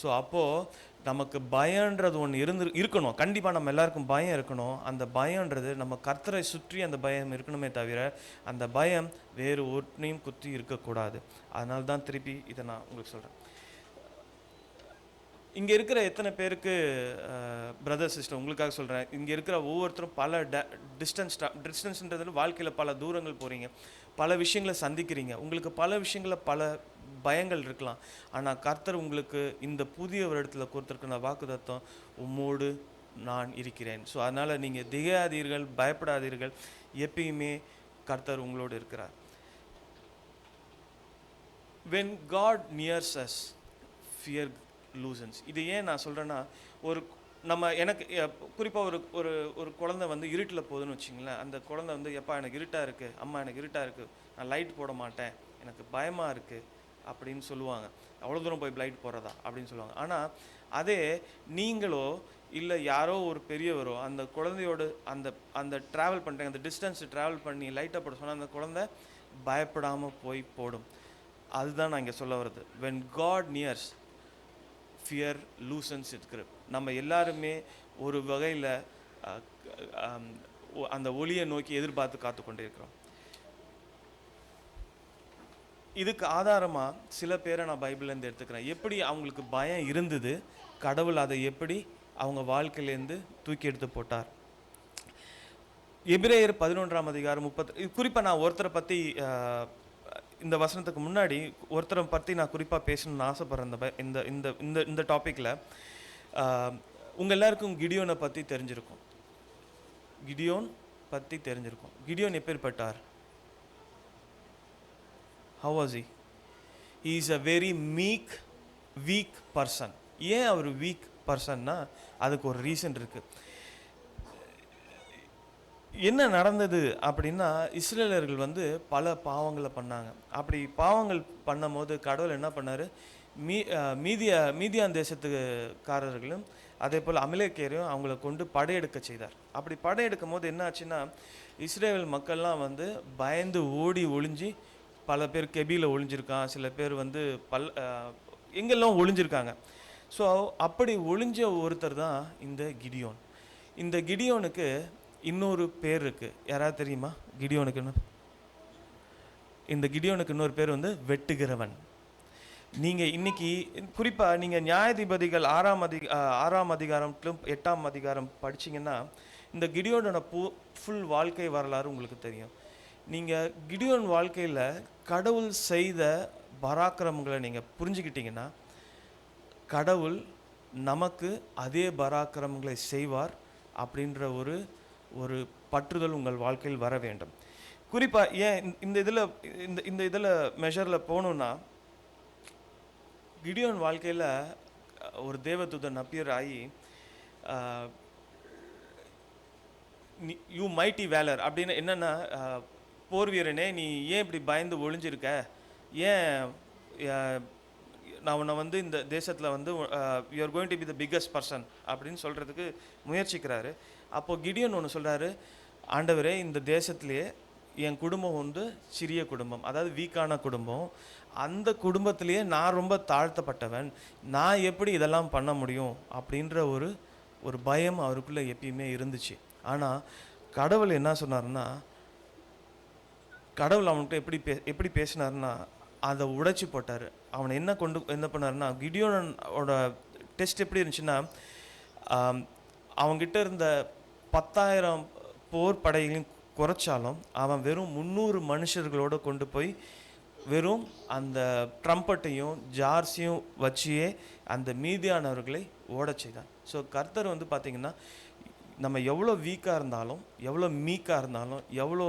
ஸோ அப்போது நமக்கு பயன்றது ஒன்று இருக்கணும். கண்டிப்பாக நம்ம எல்லாருக்கும் பயம் இருக்கணும். அந்த பயன்றது நம்ம கர்த்தரை சுற்றி அந்த பயம் இருக்கணுமே தவிர அந்த பயம் வேறு ஒன்றையும் குத்தி இருக்கக்கூடாது. அதனால தான் திருப்பி இதை நான் உங்களுக்கு சொல்கிறேன். இங்கே இருக்கிற எத்தனை பேருக்கு பிரதர் சிஸ்டர், உங்களுக்காக சொல்கிறேன், இங்கே இருக்கிற ஒவ்வொருத்தரும் பல டிஸ்டன்ஸ்ன்றது வாழ்க்கையில் பல தூரங்கள் போகிறீங்க, பல விஷயங்களை சந்திக்கிறீங்க, உங்களுக்கு பல விஷயங்களில் பல பயங்கள் இருக்கலாம். ஆனால் கர்த்தர் உங்களுக்கு இந்த புதிய வருடத்தில் கொடுத்துருக்கிற வாக்குத்தத்தம், உம்மோடு நான் இருக்கிறேன். ஸோ அதனால் நீங்கள் திகையாதீர்கள், பயப்படாதீர்கள், எப்பயுமே கர்த்தர் உங்களோடு இருக்கிறார். when God nears us, fear loosens. இது ஏன் நான் சொல்கிறேன்னா, எனக்கு குறிப்பாக ஒரு ஒரு குழந்தை வந்து இருட்டில் போகுதுன்னு வச்சிங்களேன். அந்த குழந்தை வந்து, எப்பா எனக்கு இருட்டாக இருக்குது, அம்மா எனக்கு இருட்டாக இருக்குது, நான் லைட் போட மாட்டேன், எனக்கு பயமாக இருக்குது அப்படின்னு சொல்லுவாங்க. அவ்வளோ தூரம் போய் லைட் போடுறதா அப்படின்னு சொல்லுவாங்க. ஆனால் அதே நீங்களோ இல்லை யாரோ ஒரு பெரியவரோ அந்த குழந்தையோடு அந்த ட்ராவல் பண்ணுறேன், அந்த டிஸ்டன்ஸ் ட்ராவல் பண்ணி லைட்டை போட சொன்னால் அந்த குழந்தை பயப்படாமல் போய் போடும். அதுதான் நான் இங்கே சொல்ல வருது. when God nears, fear loosens its grip. நம்ம எல்லாருமே ஒரு வகையில் அந்த ஒளியை நோக்கி எதிர்பார்த்து காத்து கொண்டே இருக்கிறோம். இதுக்கு ஆதாரமாக சில பேரை நான் பைபிள்லேருந்து எடுத்துக்கிறேன். எப்படி அவங்களுக்கு பயம் இருந்தது, கடவுள் அதை எப்படி அவங்க வாழ்க்கையிலேருந்து தூக்கி எடுத்து போட்டார். எபிரேயர் 11ஆம் அதிகாரம் 30. குறிப்பாக நான் ஒருத்தரை பற்றி, இந்த வசனத்துக்கு முன்னாடி ஒருத்தரை பற்றி நான் குறிப்பாக பேசணும்னு ஆசைப்படுறேன். இந்த இந்த இந்த இந்த டாப்பிக்கில் உங்கள் எல்லாருக்கும் கிடியோனை பற்றி தெரிஞ்சிருக்கும். Gideon எப்பேற்பட்டார்? How was he? He is a very weak person. ஏன் அவர் வீக் பர்சன்னா அதுக்கு ஒரு ரீசன் இருக்குது. என்ன நடந்தது அப்படின்னா, இஸ்ரேலர்கள் வந்து பல பாவங்களை பண்ணாங்க. அப்படி பாவங்கள் பண்ணும் போது கடவுள் என்ன பண்ணார்? மீதியான் தேசத்துக்காரர்களும் அதே போல் அமலேக்கியரையும் அவங்கள கொண்டு படையெடுக்க செய்தார். அப்படி படையெடுக்கும் போது என்ன ஆச்சுன்னா, இஸ்ரேல் மக்கள்லாம் வந்து பயந்து ஓடி ஒளிஞ்சு, பல பேர் கெபியில் ஒளிஞ்சிருக்கான், சில பேர் வந்து எங்கெல்லாம் ஒளிஞ்சிருக்காங்க. ஸோ அப்படி ஒளிஞ்ச ஒருத்தர் தான் இந்த கிடியோன். இந்த கிடியோனுக்கு இன்னொரு பேர் இருக்குது. யாராவது தெரியுமா கிடியோனுக்குன்னு? இந்த கிடியோனுக்கு இன்னொரு பேர் வந்து வெட்டுகிறவன். நீங்கள் இன்னைக்கு குறிப்பாக நீங்கள் நியாயாதிபதிகள் 6ஆம் அதிகாரத்திலும் 8ஆம் அதிகாரம் படிச்சிங்கன்னா இந்த கிடியோனோட ஃபுல் வாழ்க்கை வரலாறு உங்களுக்கு தெரியும். நீங்கள் கிடியோன் வாழ்க்கையில் கடவுள் செய்த பராக்கிரமங்களை நீங்கள் புரிஞ்சுக்கிட்டீங்கன்னா, கடவுள் நமக்கு அதே பராக்கிரமங்களை செய்வார் அப்படின்ற ஒரு பற்றுதல் உங்கள் வாழ்க்கையில் வர வேண்டும். குறிப்பாக ஏன் இந்த இதில் மெஷரில் போகணுன்னா, கிடியோன் வாழ்க்கையில் ஒரு தேவதூதன் அப்பியர் ஆகி, யூ மைட்டி வேலர் அப்படின்னு என்னென்னா, போர் வீரனே நீ ஏன் இப்படி பயந்து ஒளிஞ்சிருக்க, ஏன் நான் உன்னை வந்து இந்த தேசத்தில் வந்து you are going to be the biggest person அப்படின்னு சொல்கிறதுக்கு முயற்சிக்கிறாரு. அப்போது கிடியோன் ஒன்று சொல்கிறாரு, ஆண்டவரே இந்த தேசத்துலேயே என் குடும்பம் வந்து சிறிய குடும்பம், அதாவது வீக்கான குடும்பம், அந்த குடும்பத்திலேயே நான் ரொம்ப தாழ்த்தப்பட்டவன், நான் எப்படி இதெல்லாம் பண்ண முடியும் அப்படின்ற ஒரு பயம் அவருக்குள்ளே எப்பயுமே இருந்துச்சு. ஆனால் கடவுள் என்ன சொன்னார்னா, கடவுள் அவன்கிட்ட எப்படி பேசினார்னா அதை உடைச்சி போட்டார். அவனை என்ன பண்ணார்னா, கிடியோனோட டெஸ்ட் எப்படி இருந்துச்சுன்னா, அவங்ககிட்ட இருந்த 10,000 போர் படைகளையும் குறைச்சாலும் அவன் வெறும் 300 மனுஷர்களோடு கொண்டு போய் வெறும் அந்த ட்ரம்பட்டையும் ஜார்ஸையும் வச்சியே அந்த மீதியானவர்களை ஓடச் செய்தான். ஸோ கர்த்தர் வந்து பார்த்திங்கன்னா நம்ம எவ்வளோ வீக்காக இருந்தாலும், எவ்வளோ மீக்காக இருந்தாலும், எவ்வளோ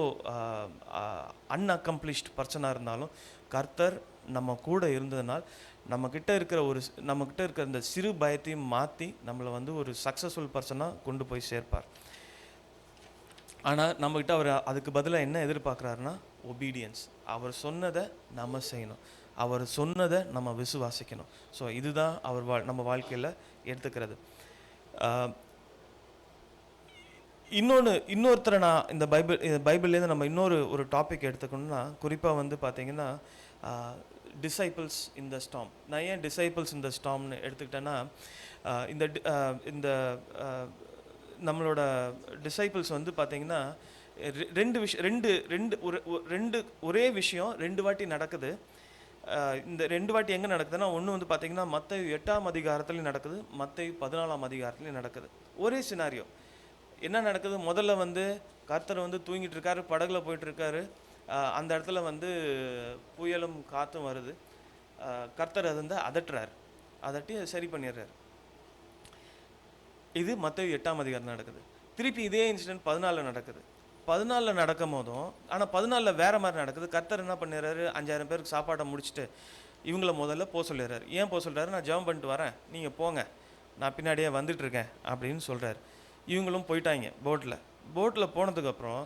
அன்அக்கம்ப்ளிஷ்ட் பர்சனாக இருந்தாலும், கர்த்தர் நம்ம கூட இருந்ததுனால் நம்மக்கிட்ட இருக்கிற இந்த சிறு பயத்தையும் மாற்றி நம்மளை வந்து ஒரு சக்ஸஸ்ஃபுல் பர்சனாக கொண்டு போய் சேர்ப்பார். ஆனால் நம்மக்கிட்ட அவர் அதுக்கு பதிலாக என்ன எதிர்பார்க்குறாருன்னா ஒபீடியன்ஸ். அவர் சொன்னதை நம்ம செய்யணும், அவர் சொன்னதை நம்ம விசுவாசிக்கணும். ஸோ இதுதான் அவர் நம்ம வாழ்க்கையில் எடுத்துக்கிறது. இன்னொருத்தரை நான் இந்த பைபிள்லேருந்து நம்ம ஒரு டாபிக் எடுத்துக்கணும்னா, குறிப்பாக வந்து பார்த்திங்கன்னா டிசைபிள்ஸ் இன் த ஸ்டார்ம். நான் ஏன் டிசைபிள்ஸ் இன் த ஸ்டார்ம்னு எடுத்துக்கிட்டேன்னா, இந்த நம்மளோட டிசைபிள்ஸ் வந்து பார்த்திங்கன்னா ஒரே விஷயம் 2 வாட்டி நடக்குது. இந்த 2 வாட்டி எங்கே நடக்குதுன்னா, ஒன்று வந்து பார்த்திங்கன்னா மத்தேயு 8ஆம் அதிகாரத்துலையும் நடக்குது, மத்தேயு 14ஆம் அதிகாரத்துலையும் நடக்குது. ஒரே சினாரியோ. என்ன நடக்குது? முதல்ல வந்து கர்த்தர் வந்து தூங்கிட்டு இருக்காரு, படகுல போயிட்டுருக்காரு. அந்த இடத்துல வந்து புயலும் காற்றும் வருது. கர்த்தர் அதை வந்து அதட்டி சரி பண்ணிடுறாரு. இது மத்தேயு 8ஆம் அதிகாரம் நடக்குது. திருப்பி இதே இன்சிடென்ட் 14 நடக்குது. 14 நடக்கும் போதும், ஆனால் 14 வேற மாதிரி நடக்குது. கர்த்தர் என்ன பண்ணிடுறாரு, 5000 பேருக்கு சாப்பாடை முடிச்சுட்டு இவங்கள முதல்ல போக சொல்லிடுறாரு. ஏன் போக சொல்கிறாரு? நான் ஜெபம் பண்ணிட்டு வரேன், நீங்கள் போங்க, நான் பின்னாடியே வந்துட்டுருக்கேன் அப்படின்னு சொல்கிறாரு. இவங்களும் போயிட்டாங்க போட்டில் போனதுக்கப்புறம்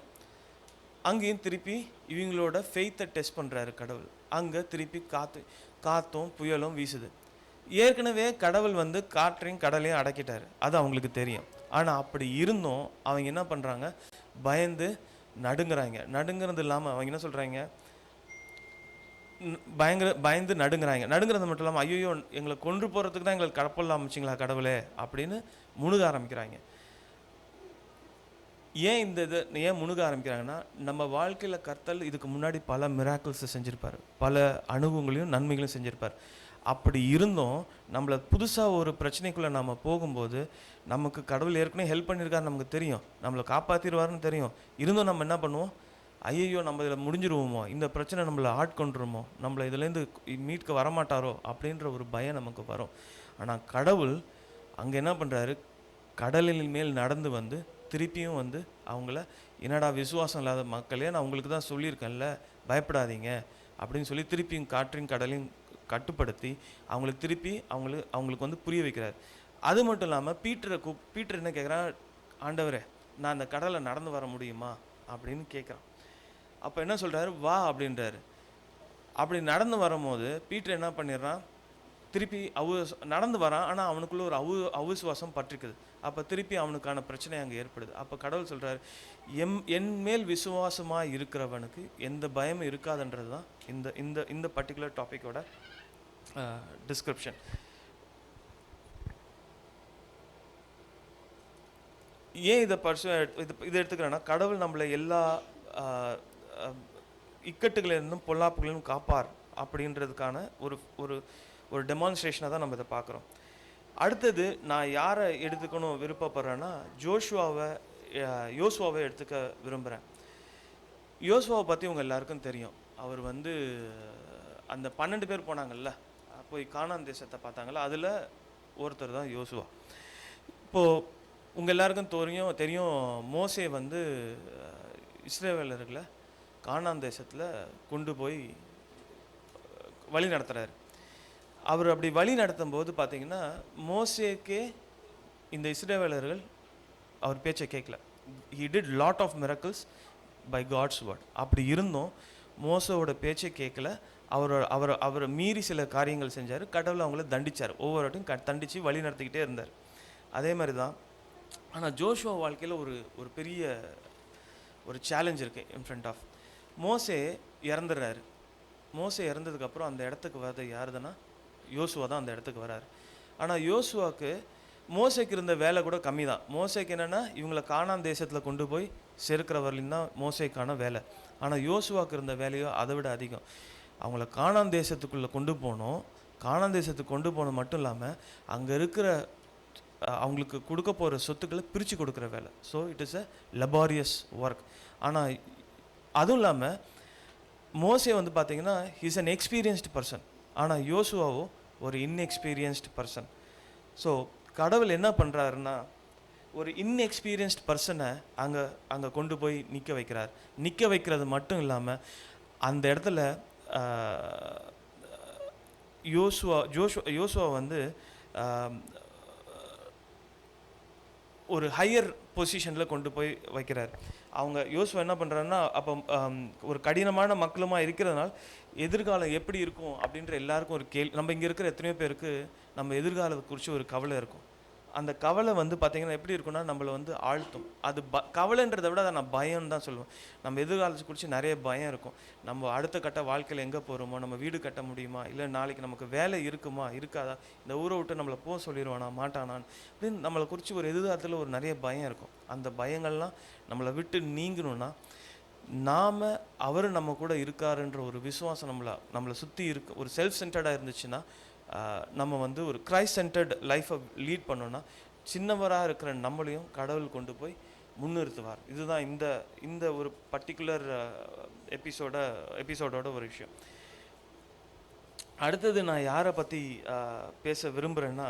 அங்கேயும் திருப்பி இவங்களோட ஃபெய்த்தை டெஸ்ட் பண்ணுறாரு கடவுள். அங்கே திருப்பி காற்றும் புயலும் வீசுது. ஏற்கனவே கடவுள் வந்து காற்றையும் கடலையும் அடக்கிட்டார், அது அவங்களுக்கு தெரியும். ஆனால் அப்படி இருந்தும் அவங்க என்ன பண்ணுறாங்க, நடுங்கிறது இல்லாமல் அவங்க என்ன சொல்கிறாங்க, பயந்து நடுங்கிறது மட்டும் இல்லாமல், ஐயோ எங்களை கொன்று போகிறதுக்கு தான் எங்களுக்கு கப்பல் அமைச்சிங்களா கடவுளே அப்படின்னு முணுக ஆரம்பிக்கிறாங்க. ஏன் முணுக ஆரம்பிக்கிறாங்கன்னா, நம்ம வாழ்க்கையில் கர்த்தர் இதுக்கு முன்னாடி பல மிராக்கிள்ஸை செஞ்சுருப்பார், பல அனுபவங்களையும் நன்மைகளையும் செஞ்சுருப்பார். அப்படி இருந்தும் நம்மளை புதுசாக ஒரு பிரச்சனைக்குள்ளே நம்ம போகும்போது, நமக்கு கடவுள் ஏற்கனவே ஹெல்ப் பண்ணியிருக்காரு, நமக்கு தெரியும், நம்மளை காப்பாற்றிடுவார்னு தெரியும். இருந்தும் நம்ம என்ன பண்ணுவோம், ஐயோ நம்ம இதில் முடிஞ்சிருவோமோ, இந்த பிரச்சனை நம்மளை ஆட்கொண்டுருமோ, நம்மளை இதுலேருந்து மீட்க வரமாட்டாரோ அப்படின்ற ஒரு பயம் நமக்கு வரும். ஆனால் கடவுள் அங்கே என்ன பண்ணுறாரு, கடலின் மேல் நடந்து வந்து திருப்பியும் வந்து அவங்கள, என்னடா விசுவாசம் இல்லாத மக்களே, நான் உங்களுக்கு தான் சொல்லியிருக்கேன்ல, பயப்படாதீங்க அப்படின்னு சொல்லி திருப்பியும் காற்றையும் கடலையும் கட்டுப்படுத்தி அவங்களுக்கு வந்து புரிய வைக்கிறார். அது மட்டும் இல்லாமல் பீட்டர் என்ன கேட்குறான், ஆண்டவரே நான் அந்த கடலை நடந்து வர முடியுமா அப்படின்னு கேட்குறான். அப்போ என்ன சொல்கிறாரு, வா அப்படின்றாரு. அப்படி நடந்து வரும்போது பீட்டர் என்ன பண்ணிடுறான், திருப்பி நடந்து வரான். ஆனால் அவனுக்குள்ள ஒரு அவிசுவாசம் பற்றிக்குது. அப்போ திருப்பி அவனுக்கான பிரச்சனை அங்கே ஏற்படுது. அப்போ கடவுள் சொல்கிறார், என் மேல் விசுவாசமாக இருக்கிறவனுக்கு எந்த பயமும் இருக்காதுன்றது தான் இந்த பர்டிகுலர் டாப்பிக்கோட டிஸ்கிரிப்ஷன். ஏன் இதை எடுத்துக்கிறேன்னா, கடவுள் நம்மளை எல்லா இக்கட்டுகளிலிருந்தும் பொல்லாப்புகளிலும் காப்பார் அப்படின்றதுக்கான ஒரு டெமான்ஸ்ட்ரேஷனாக தான் நம்ம இதை பார்க்குறோம். அடுத்தது நான் யாரை எடுத்துக்கணும் விருப்பப்படுறேன்னா, யோசுவாவை எடுத்துக்க விரும்புகிறேன். யோசுவாவை பற்றி உங்கள் எல்லாருக்கும் தெரியும். அவர் வந்து அந்த 12 பேர் போனாங்கல்ல, போய் கானான் தேசத்தை பார்த்தாங்கல்ல, அதில் ஒருத்தர் தான் யோசுவா. இப்போது உங்கள் எல்லாருக்கும் தெரியும் மோசே வந்து இஸ்ரவேலர்களை கானான் தேசத்தில் கொண்டு போய் வழி நடத்துகிறார். அவர் அப்படி வழி நடத்தும் போது பார்த்தீங்கன்னா, மோசேக்கே இந்த இஸ்ரவேலர்கள் அவர் பேச்சை கேட்கல. he did lot of miracles by God's word. அப்படி இருந்தும் மோசோவோட பேச்சை கேட்கல. அவரை மீறி சில காரியங்கள் செஞ்சார். கடவுள் அவங்கள தண்டிச்சார். ஒவ்வொரு வாட்டையும் தண்டித்து வழி நடத்திக்கிட்டே இருந்தார். அதே மாதிரி தான். ஆனால் ஜோஷுவா வாழ்க்கையில் ஒரு பெரிய ஒரு சேலஞ்ச் இருக்குது இன் ஃப்ரண்ட் ஆஃப். மோசே இறந்துடுறாரு. மோசே இறந்ததுக்கப்புறம் அந்த இடத்துக்கு வர்றது யாருதுன்னா யோசுவா தான் அந்த இடத்துக்கு வராரு. ஆனால் யோசுவாவுக்கு மோசைக்கு இருந்த வேலை கூட கம்மி தான். மோசைக்கு என்னென்னா, இவங்களை கானான் தேசத்தில் கொண்டு போய் செருக்கிற வரலின் தான் மோசைக்கான வேலை. ஆனால் யோசுவாவுக்கு இருந்த வேலையோ அதை விட அதிகம். அவங்கள கானான் தேசத்துக்குள்ளே கொண்டு போகணும். கானான் தேசத்துக்கு கொண்டு போனது மட்டும் இல்லாமல் அங்கே இருக்கிற அவங்களுக்கு கொடுக்க போகிற சொத்துக்களை பிரித்து கொடுக்குற வேலை. So it is a laborious work. ஆனால் அதுவும் இல்லாமல் மோசே வந்து பார்த்தீங்கன்னா ஹீஸ் அன் எக்ஸ்பீரியன்ஸ்டு பர்சன், ஆனால் யோசுவாவோ ஒரு இன்எக்ஸ்பீரியன்ஸ்டு பர்சன். ஸோ கடவுள் என்ன பண்ணுறாருன்னா ஒரு இன்எக்ஸ்பீரியன்ஸ்ட் பர்சனை அங்கே கொண்டு போய் நிற்க வைக்கிறார். நிற்க வைக்கிறது மட்டும் இல்லாமல் அந்த இடத்துல யோசுவா வந்து ஒரு ஹையர் பொசிஷனில் கொண்டு போய் வைக்கிறார். அவங்க யோசுவா என்ன பண்ணுறாருன்னா, அப்போ ஒரு கடினமான மக்களுமா இருக்கிறதுனால எதிர்காலம் எப்படி இருக்கும் அப்படின்ற எல்லாருக்கும் ஒரு கேள்வி. நம்ம இங்கே இருக்கிற எத்தனையோ பேருக்கு நம்ம எதிர்காலத்தை குறித்து ஒரு கவலை இருக்கும். அந்த கவலை வந்து பார்த்திங்கன்னா எப்படி இருக்குன்னா நம்மளை வந்து ஆழ்த்தும். அது கவலைன்றதை விட அதை நான் பயம்னு தான் சொல்லுவேன். நம்ம எதிர்காலத்தை குறித்து நிறைய பயம் இருக்கும். நம்ம அடுத்த கட்ட வாழ்க்கையில் எங்கே போகிறோமோ, நம்ம வீடு கட்ட முடியுமா, இல்லை நாளைக்கு நமக்கு வேலை இருக்குமா இருக்காதா, இந்த ஊரை விட்டு நம்மளை போக சொல்லிடுவானா மாட்டானான்னு அப்படின்னு நம்மளை குறித்து ஒரு எதிர்காலத்தில் ஒரு நிறைய பயம் இருக்கும். அந்த பயங்கள்லாம் நம்மளை விட்டு நீங்கணும்னா நாம் அவர் நம்ம கூட இருக்காருன்ற ஒரு விசுவாசம் நம்மளை சுற்றி இருக்கு. ஒரு செல்ஃப் சென்டர்டாக இருந்துச்சுன்னா நம்ம வந்து ஒரு கிரைஸ்ட் சென்டர்டு லைஃப்பை லீட் பண்ணோன்னா சின்னவராக இருக்கிற நம்மளையும் கடவுள் கொண்டு போய் முன்னிறுத்துவார். இதுதான் இந்த ஒரு பர்டிகுலர் எபிசோடோட ஒரு விஷயம். அடுத்தது நான் யாரை பற்றி பேச விரும்புகிறேன்னா,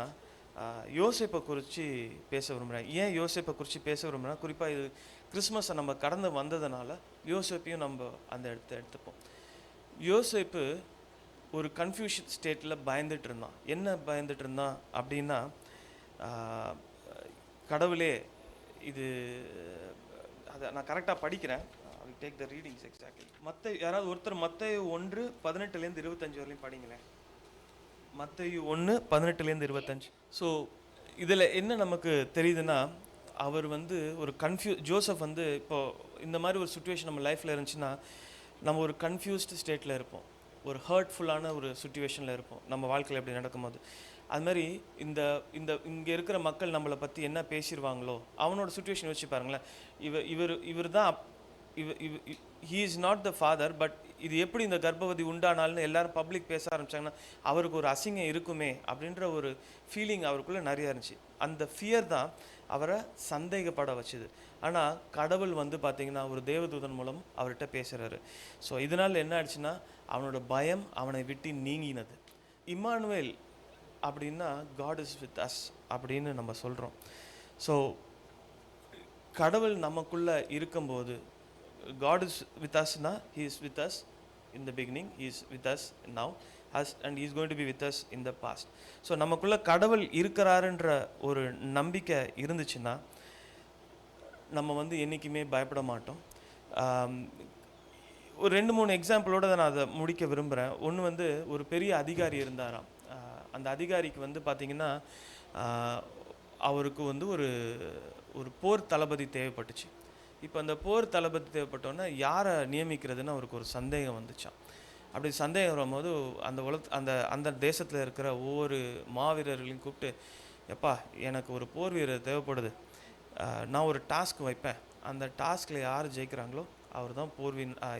யோசேப்பை குறித்து பேச விரும்புகிறேன். ஏன் யோசேப்பை குறித்து பேச விரும்புகிறேன்னா, குறிப்பாக இது கிறிஸ்மஸை நம்ம கடந்து வந்ததுனால யோசேப்பையும் நம்ம அந்த எடுத்துப்போம். யோசேப்பு ஒரு கன்ஃபியூஷன் ஸ்டேட்டில் பயந்துட்டு இருந்தான். என்ன பயந்துட்டு இருந்தான் அப்படின்னா, கடவுளே இது அதை நான் கரெக்டாக படிக்கிறேன். I will take the readings exactly. யாராவது ஒருத்தர் மத்தேயு 1:18-25 வரையும் படிங்களேன். மத்தேயு 1:18-25. ஸோ இதில் என்ன நமக்கு தெரியுதுன்னா, அவர் வந்து ஒரு ஜோசப் வந்து இப்போது இந்த மாதிரி ஒரு சுச்சுவேஷன் நம்ம லைஃப்பில் இருந்துச்சுன்னா நம்ம ஒரு கன்ஃபியூஸ்டு ஸ்டேட்டில் இருப்போம், ஒரு ஹர்ட்ஃபுல்லான ஒரு சுச்சுவேஷனில் இருப்போம் நம்ம வாழ்க்கையில் எப்படி நடக்கும்போது. அதுமாதிரி இங்கே இருக்கிற மக்கள் நம்மளை பற்றி என்ன பேசிடுவாங்களோ, அவனோட சுச்சுவேஷன் வச்சு பாருங்களேன். இவர் தான் he is not the father, but இது எப்படி இந்த கர்ப்பவதி உண்டானால்னு எல்லாரும் பப்ளிக் பேச ஆரம்பித்தாங்கன்னா அவருக்கு ஒரு அசிங்கம் இருக்குமே அப்படின்ற ஒரு ஃபீலிங் அவருக்குள்ளே நிறையா இருந்துச்சு. அந்த ஃபியர் தான் அவரை சந்தேகப்பட வச்சுது. ஆனால் கடவுள் வந்து பார்த்திங்கன்னா ஒரு தேவதூதன் மூலம் அவர்கிட்ட பேசுகிறாரு. ஸோ இதனால் என்ன ஆயிடுச்சுன்னா அவனோட பயம் அவனை விட்டு நீங்கினது. இம்மானுவேல் அப்படின்னா காட் இஸ் வித் அஸ் அப்படின்னு நம்ம சொல்கிறோம். ஸோ கடவுள் நமக்குள்ளே இருக்கும்போது God is with us now, He is with us in the beginning, He is with us now, and He is going to be with us in the past. So நமக்குள்ளே கடவுள் இருக்கிறாருன்ற ஒரு நம்பிக்கை இருந்துச்சுன்னா நம்ம வந்து என்றைக்குமே பயப்பட மாட்டோம். ஒரு 2-3 எக்ஸாம்பிளோடு நான் அதை முடிக்க விரும்புகிறேன். ஒன்று வந்து ஒரு பெரிய அதிகாரி இருந்தாராம். அந்த அதிகாரிக்கு வந்து பார்த்திங்கன்னா அவருக்கு வந்து ஒரு போர் தளபதி தேவைப்பட்டுச்சு. இப்போ அந்த போர் தளபதி தேவைப்பட்டோன்னா யாரை நியமிக்கிறதுன்னு அவருக்கு ஒரு சந்தேகம் வந்துச்சான். அப்படி சந்தேகம் வரும்போது அந்த தேசத்தில் இருக்கிற ஒவ்வொரு மாவீரர்களையும் கூப்பிட்டு, எப்பா எனக்கு ஒரு போர் வீரர் தேவைப்படுது, நான் ஒரு டாஸ்க் வைப்பேன், அந்த டாஸ்கில் யார் ஜெயிக்கிறாங்களோ அவர் தான்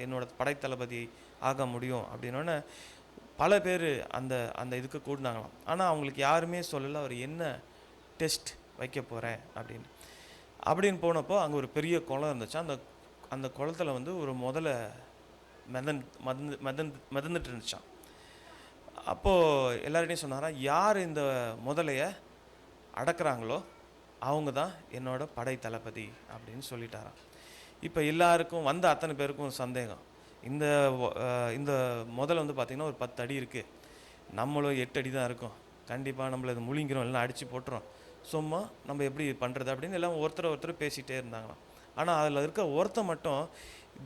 என்னோட படைத்தளபதி ஆக முடியும் அப்படின்னோடனே பல பேர் அந்த இதுக்கு கூட்டினாங்களாம். ஆனால் அவங்களுக்கு யாருமே சொல்லலை அவர் என்ன டெஸ்ட் வைக்க போகிறேன் அப்படின்னு போனப்போ அங்கே ஒரு பெரிய குளம் இருந்துச்சு. அந்த குளத்தில் வந்து ஒரு முதலை மிதந்துட்டு இருந்துச்சான். அப்போது எல்லார்டையும் சொன்னாராம், யார் இந்த முதலையை அடக்குறாங்களோ அவங்க தான் என்னோட படை தளபதி அப்படின்னு சொல்லிட்டாராம். இப்போ எல்லாருக்கும் வந்த அத்தனை பேருக்கும் சந்தேகம். இந்த முதல்ல வந்து பார்த்திங்கன்னா ஒரு 10 அடி இருக்குது, நம்மளும் 8 அடி தான் இருக்கும், கண்டிப்பாக நம்மளை இது முழுங்கிறோம், எல்லாம் அடித்து போட்டுரும், சும்மா நம்ம எப்படி பண்ணுறது அப்படின்னு எல்லாம் ஒருத்தர் பேசிகிட்டே இருந்தாங்களாம். ஆனால் அதில் இருக்க ஒருத்தன் மட்டும்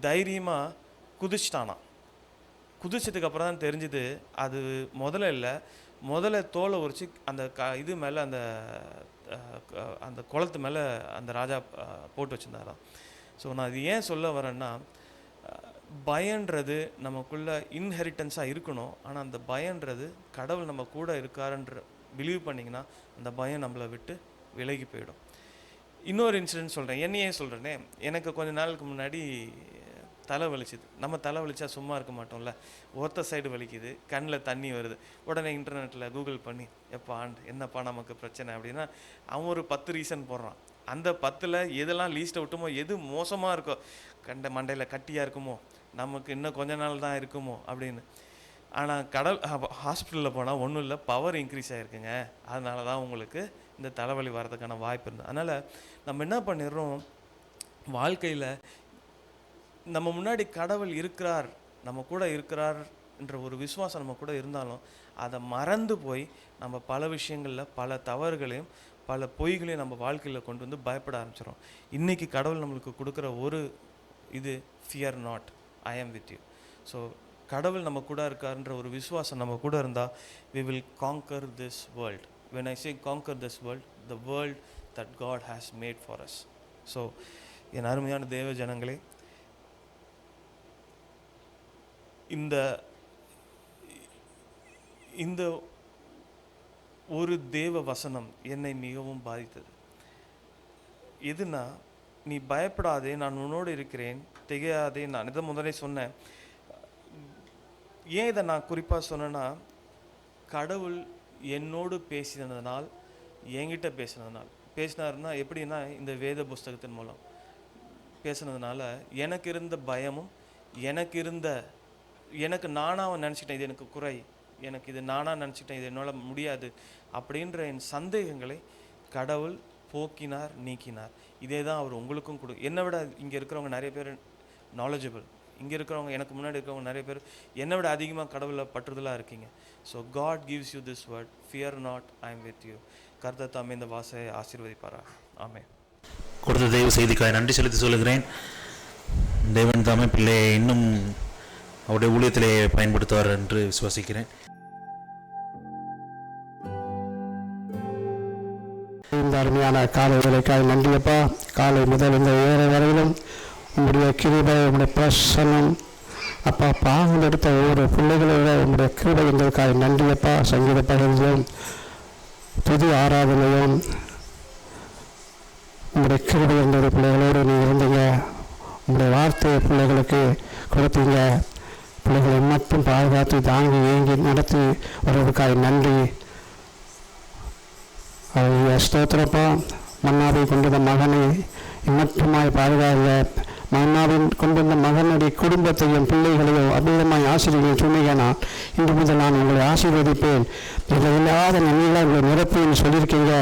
தைரியமாக குதிச்சிட்டானான். குதிச்சதுக்கப்புறம் தான் தெரிஞ்சுது அது முதல்ல இல்லை, முதல்ல தோலை உரிச்சு அந்த இது மேலே அந்த குளத்து மேலே அந்த ராஜா போட்டு வச்சுருந்தாராம். ஸோ நான் இது ஏன் சொல்ல வரேன்னா, பயன்றது நமக்குள்ளே இன்ஹெரிட்டன்ஸாக இருக்கணும். ஆனால் அந்த பயன்றது கடவுள் நம்ம கூட இருக்காருன்ற பிலீவ் பண்ணிங்கன்னா அந்த பயம் நம்மளை விட்டு விலகி போயிடும். இன்னொரு இன்சிடென்ட் சொல்கிறேன், என்னையே சொல்கிறேனே. எனக்கு கொஞ்ச நாளுக்கு முன்னாடி தலை வலிச்சுது. நம்ம தலை வலிச்சா சும்மா இருக்க மாட்டோம்ல, ஒருத்த சைடு வலிக்குது, கண்ணில் தண்ணி வருது. உடனே இன்டர்நெட்டில் கூகுள் பண்ணி என்னப்பா நமக்கு பிரச்சனை அப்படின்னா அவன் ஒரு 10 ரீசன் போடுறான். அந்த 10ல் எதெல்லாம் லீஸ்ட்டை விட்டுமோ, எது மோசமாக இருக்கோ, மண்டையில் கட்டியாக இருக்குமோ, நமக்கு இன்னும் கொஞ்ச நாள் தான் இருக்குமோ அப்படின்னு. ஆனால் ஹாஸ்பிட்டலில் போனால் ஒன்றும் இல்லை, பவர் இன்க்ரீஸ் ஆகிருக்குங்க, அதனால தான் உங்களுக்கு இந்த தலைவலி வர்றதுக்கான வாய்ப்பு இருந்தது. அதனால் நம்ம என்ன பண்ணிடுறோம், வாழ்க்கையில் நம்ம முன்னாடி கடவுள் இருக்கிறார், நம்ம கூட இருக்கிறார் என்ற ஒரு விசுவாசம் நம்ம கூட இருந்தாலும் அதை மறந்து போய் நம்ம பல விஷயங்களில் பல தவறுகளையும் பல பொய்களையும் நம்ம வாழ்க்கையில் கொண்டு வந்து பயப்பட ஆரம்பிச்சிடும். இன்றைக்கி கடவுள் நம்மளுக்கு கொடுக்குற ஒரு இது, ஃபியர் நாட், ஐ ஆம் வித் யூ. ஸோ கடவுள் நம்ம கூட இருக்காருன்ற ஒரு விசுவாசம் நம்ம கூட இருந்தால் we will conquer this world. When I say conquer this world, the world that God has made for us. So என் அருமையான தேவ ஜனங்களே, இந்த ஒரு தேவ வசனம் என்னை மிகவும் பாதித்தது. எதுனா, நீ பயப்படாதே, நான் உன்னோடு இருக்கிறேன், திகையாதே. நான் இதை முதலே சொன்னேன். ஏன் இதை நான் குறிப்பாக சொன்னேன்னா, கடவுள் என்னோடு பேசினதுனால், என்கிட்ட பேசினாருன்னா எப்படின்னா, இந்த வேத புஸ்தகத்தின் மூலம் பேசினதுனால எனக்கு இருந்த பயமும் எனக்கு நானாக நினச்சிட்டேன், இது எனக்கு குறை, எனக்கு இது நானாக நினச்சிட்டேன், இது என்னால் முடியாது அப்படின்ற என் சந்தேகங்களை கடவுள் போக்கினார், நீக்கினார். இதே தான் அவர் உங்களுக்கும் என்னை விட இங்கே இருக்கிறவங்க நிறைய பேர் நாலேஜபிள், இங்கே இருக்கிறவங்க எனக்கு முன்னாடி இருக்கிறவங்க நிறைய பேர் என்னை விட அதிகமாக கடவுளில் பற்றுதலாக இருக்கீங்க. So God gives you this word, fear not, I am with you. கர்த்தர் தாமே இந்த வாசையை ஆசீர்வதிப்பாரா. ஆமென். கொடுத்த தெய்வ செய்திக்காக நன்றி செலுத்தி சொல்லுகிறேன். தேவன் தாமே பிள்ளையை இன்னும் அவருடைய ஊழியத்திலே பயன்படுத்துவார் என்று விசுவாசிக்கிறேன். இந்த அருமையான காலை வேலைக்காக நன்றியப்பா. காலை முதல் இந்த ஏழை வரையிலும் உங்களுடைய கிருபை, உங்களுடைய பிரசன்னம் அப்பா, பாகம் எடுத்த ஒவ்வொரு பிள்ளைகளோட உங்களுடைய கிருபை எங்களுக்காக நன்றியப்பா. சங்கீத பகுதியிலும் புது ஆராதனையும் உங்களுடைய கிருபை என்ற பிள்ளைகளோடு நீங்கள் இருந்தீங்க. உங்களுடைய வார்த்தையை பிள்ளைகளுக்கு கொடுத்தீங்க. பிள்ளைகளை மட்டும் பாதுகாத்து தாங்கி ஏங்கி நடத்தி வருவதற்காக நன்றி. ஸ்தோத்திரப்பா. மன்னாவை கொண்டிருந்த மகனை மட்டுமாய் பாதுகாங்க. மன்னாவின் கொண்டிருந்த மகனுடைய குடும்பத்தையும் பிள்ளைகளையும் அபூர்வமாய் ஆசீர்வதியும் சொன்னீங்கன்னா, இன்று முதல் நான் உங்களை ஆசீர்வதிப்பேன், இதில் இல்லாத நன்மைகளை உங்களை நிரப்புன்னு சொல்லியிருக்கீங்க.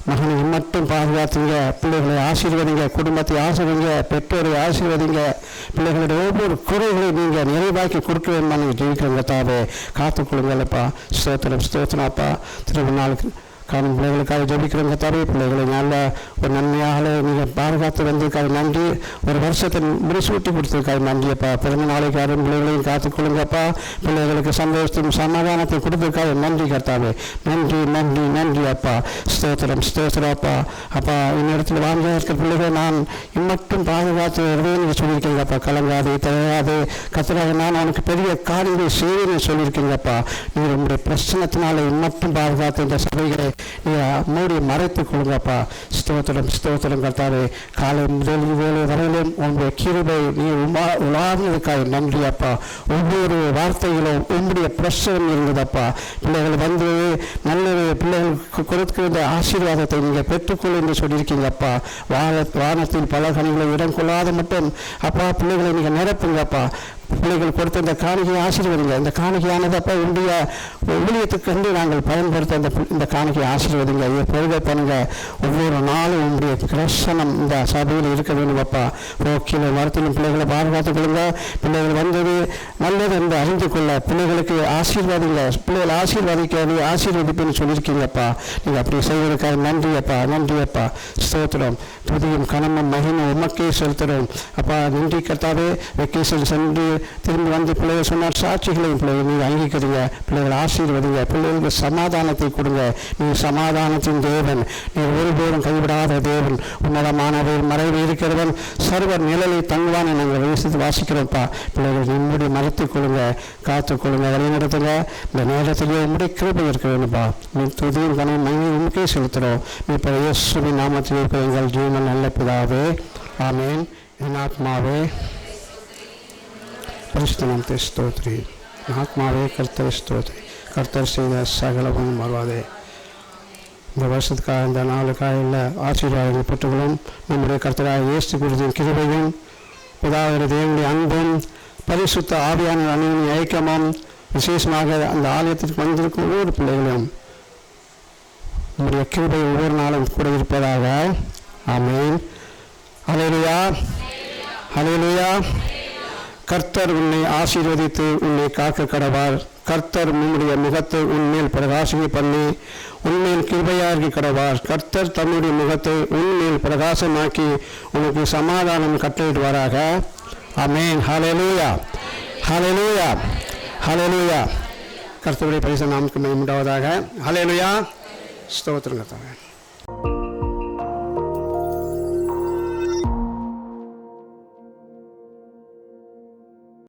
மகனை மட்டும் பாதுகாத்துங்க, பிள்ளைகளை ஆசீர்வதிங்க, குடும்பத்தை ஆசீர்வதிங்க, பெற்றோரை ஆசீர்வதிங்க. பிள்ளைகளுடைய ஒவ்வொரு குறைகளையும் நீங்கள் நிறைவாக்கி கொடுக்க வேண்டுமா நீங்கள் ஜெயிக்கிறவங்க தாவே காத்துக்கொள்ளுங்களப்பா. ஸ்தோத்திரப்பா. திருநாளுக்கு காணும் பிள்ளைகளுக்காக ஜெபிக்கிறவங்க தாவே, பிள்ளைகளை நல்ல ஒரு நன்மையாக நீங்கள் பாதுகாத்து வந்ததுக்காக நன்றி. ஒரு வருஷத்தை முடிசூட்டி கொடுத்ததுக்காக நன்றியப்பா. பிறந்த நாளைக்காக பிள்ளைகளையும் காத்துக்கொள்ளுங்கப்பா. பிள்ளைகளுக்கு சந்தோஷத்தையும் சமாதானத்தையும் கொடுத்ததுக்காக நன்றி கர்த்தாவே. நன்றி அப்பா. ஸ்தோத்திரப்பா. அப்பா, இன்னிடத்தில் வாழ்ந்த இருக்கிற பிள்ளைகளை நான் இம்மட்டும் பாதுகாத்து வருவேன் நீங்கள் சொல்லியிருக்கீங்கப்பா. கலங்காது, தயாராது கர்த்தராக நான் அவனுக்கு பெரிய காரியங்களை செய்வேன்னு சொல்லியிருக்கீங்கப்பா. நீங்கள் உங்களுடைய பிரச்சனத்தினால இம்மட்டும் பாதுகாத்து இந்த சபைகளை மூடி மறைத்துக் கொள்ளுங்கப்பா. ஸ்தோத்திரம் கர்த்தாவே. காலை முதல் வேலை வரையிலும் உங்களுடைய கிருபை நீ உலார்ந்ததுக்காக நன்றி அப்பா. ஒவ்வொரு வார்த்தைகளும் உங்களுடைய பிரசனம் இருந்ததப்பா. பிள்ளைகள் வந்து நல்ல பிள்ளைகளுக்கு கொடுக்கிற ஆசீர்வாதத்தை நீங்கள் பெற்றுக்கொள்ள என்று சொல்லியிருக்கீங்கப்பா. வானத்தில் பல கனிகளை இடம் கொள்ளாத மட்டும் அப்பா பிள்ளைகளை நீங்கள் நிரப்புங்கப்பா. பிள்ளைகள் கொடுத்த இந்த காணிக்கையை ஆசீர்வதிங்க. இந்த காணிக்கையானதப்பா உடைய ஊழியத்துக்கு வந்து நாங்கள் பயன்படுத்த இந்த காணிக்கையை ஆசீர்வதிங்க. இதை பொருளை பண்ணுங்க. ஒவ்வொரு நாளும் உங்களுடைய பிரசனம் இந்த சபையில் இருக்க வேண்டும் அப்பா. போக்கில மரத்திலும் பிள்ளைகளை பாதுகாத்துக் கொள்ளுங்க. பிள்ளைகள் வந்தது நல்லது என்று அறிந்து கொள்ள பிள்ளைகளுக்கு ஆசீர்வாதிங்க. பிள்ளைகள் ஆசீர்வாதிக்காது ஆசீர்வதிப்புன்னு சொல்லியிருக்கீங்கப்பா. நீங்கள் அப்படி செய்வதற்காக நன்றி அப்பா. ஸ்தோத்திரம். துதியும் கனமும் மகிமும் உமக்கே செலுத்துகிறோம் அப்பா. நன்றி கர்த்தாவே. வெக்கேஷன் சென்று திரும்பி வந்து பிள்ளைகள் சொன்னார் சாட்சிகளையும் பிள்ளைகள் நீங்கள் அங்கீகரிங்க. பிள்ளைகள் ஆசீர்வதிங்க. பிள்ளைகளுக்கு சமாதானத்தை கொடுங்க. நீங்கள் சமாதானத்தின் தேவன், நீங்கள் ஒருபோதும் கைவிடாத தேவன், உன்னதமானவர் மறைவில் இருக்கிறவன், சர்வர் நிழலை தங்குவான் நாங்கள் வாசிக்கிறோம்ப்பா. பிள்ளைகள் நிம்மதி மறைத்துக் கொள்ளுங்க, காத்துக்கொள்ளுங்க, வழிநடத்துங்க. இந்த நேரத்திலேயே உங்களுடைய கிருபை இருக்க வேண்டும்ப்பா. நீ துதியும் கனவும் மகிமையும் உமக்கே செலுத்துகிறோம். நீ இப்போ இயேசுவின் நாமத்தில் இருக்கிற எங்கள் ஜீவன் நல்ல பிதாவே, ஆமென். என் ஆத்மாவே பரிசுத்தநாமத்தை ஸ்தோத்திரி. ஆத்மாவே கர்த்தரை ஸ்தோத்திரி. கர்த்தர் செய்த சகலமும் மறவாதே. இந்த வருஷத்துக்காக இந்த நாளுக்காக இல்லை ஆசீர்வாதங்களை பெற்றுக்கொள்ளும். நம்முடைய கர்த்தராக இயேசு கிறிஸ்துவின் கிருபையும் பிதாவின் தேவனுடைய அன்பும் பரிசுத்த ஆவியான அணியின் ஐக்கியமும் விசேஷமாக அந்த ஆலயத்திற்கு வந்திருக்கும் ஒவ்வொரு பிள்ளைகளும் நம்முடைய கிருபை ஒவ்வொரு நாளும் கூட இருப்பதாக. ஆமென். ஹல்லேலூயா, ஹல்லேலூயா. கர்த்தர் உன்னை ஆசீர்வதித்து உன்னை காக்க கடவார். கர்த்தர் உன்னுடைய முகத்தை உன்மேல் பிரகாசிக்க பண்ணி உன்மேல் கிருபையாகி கடவார். கர்த்தர் தன்னுடைய முகத்தை உன்மேல் பிரகாசமாக்கி உனக்கு சமாதானம் கட்டளையிடுவாராக. ஆமென். ஹல்லேலூயா, ஹல்லேலூயா, ஹல்லேலூயா. கர்த்தருடைய பரிசுத்த நாமத்துக்கு மகிமை உண்டாவதாக. ஹல்லேலூயா. ஸ்தோத்திரம் கர்த்தாவே.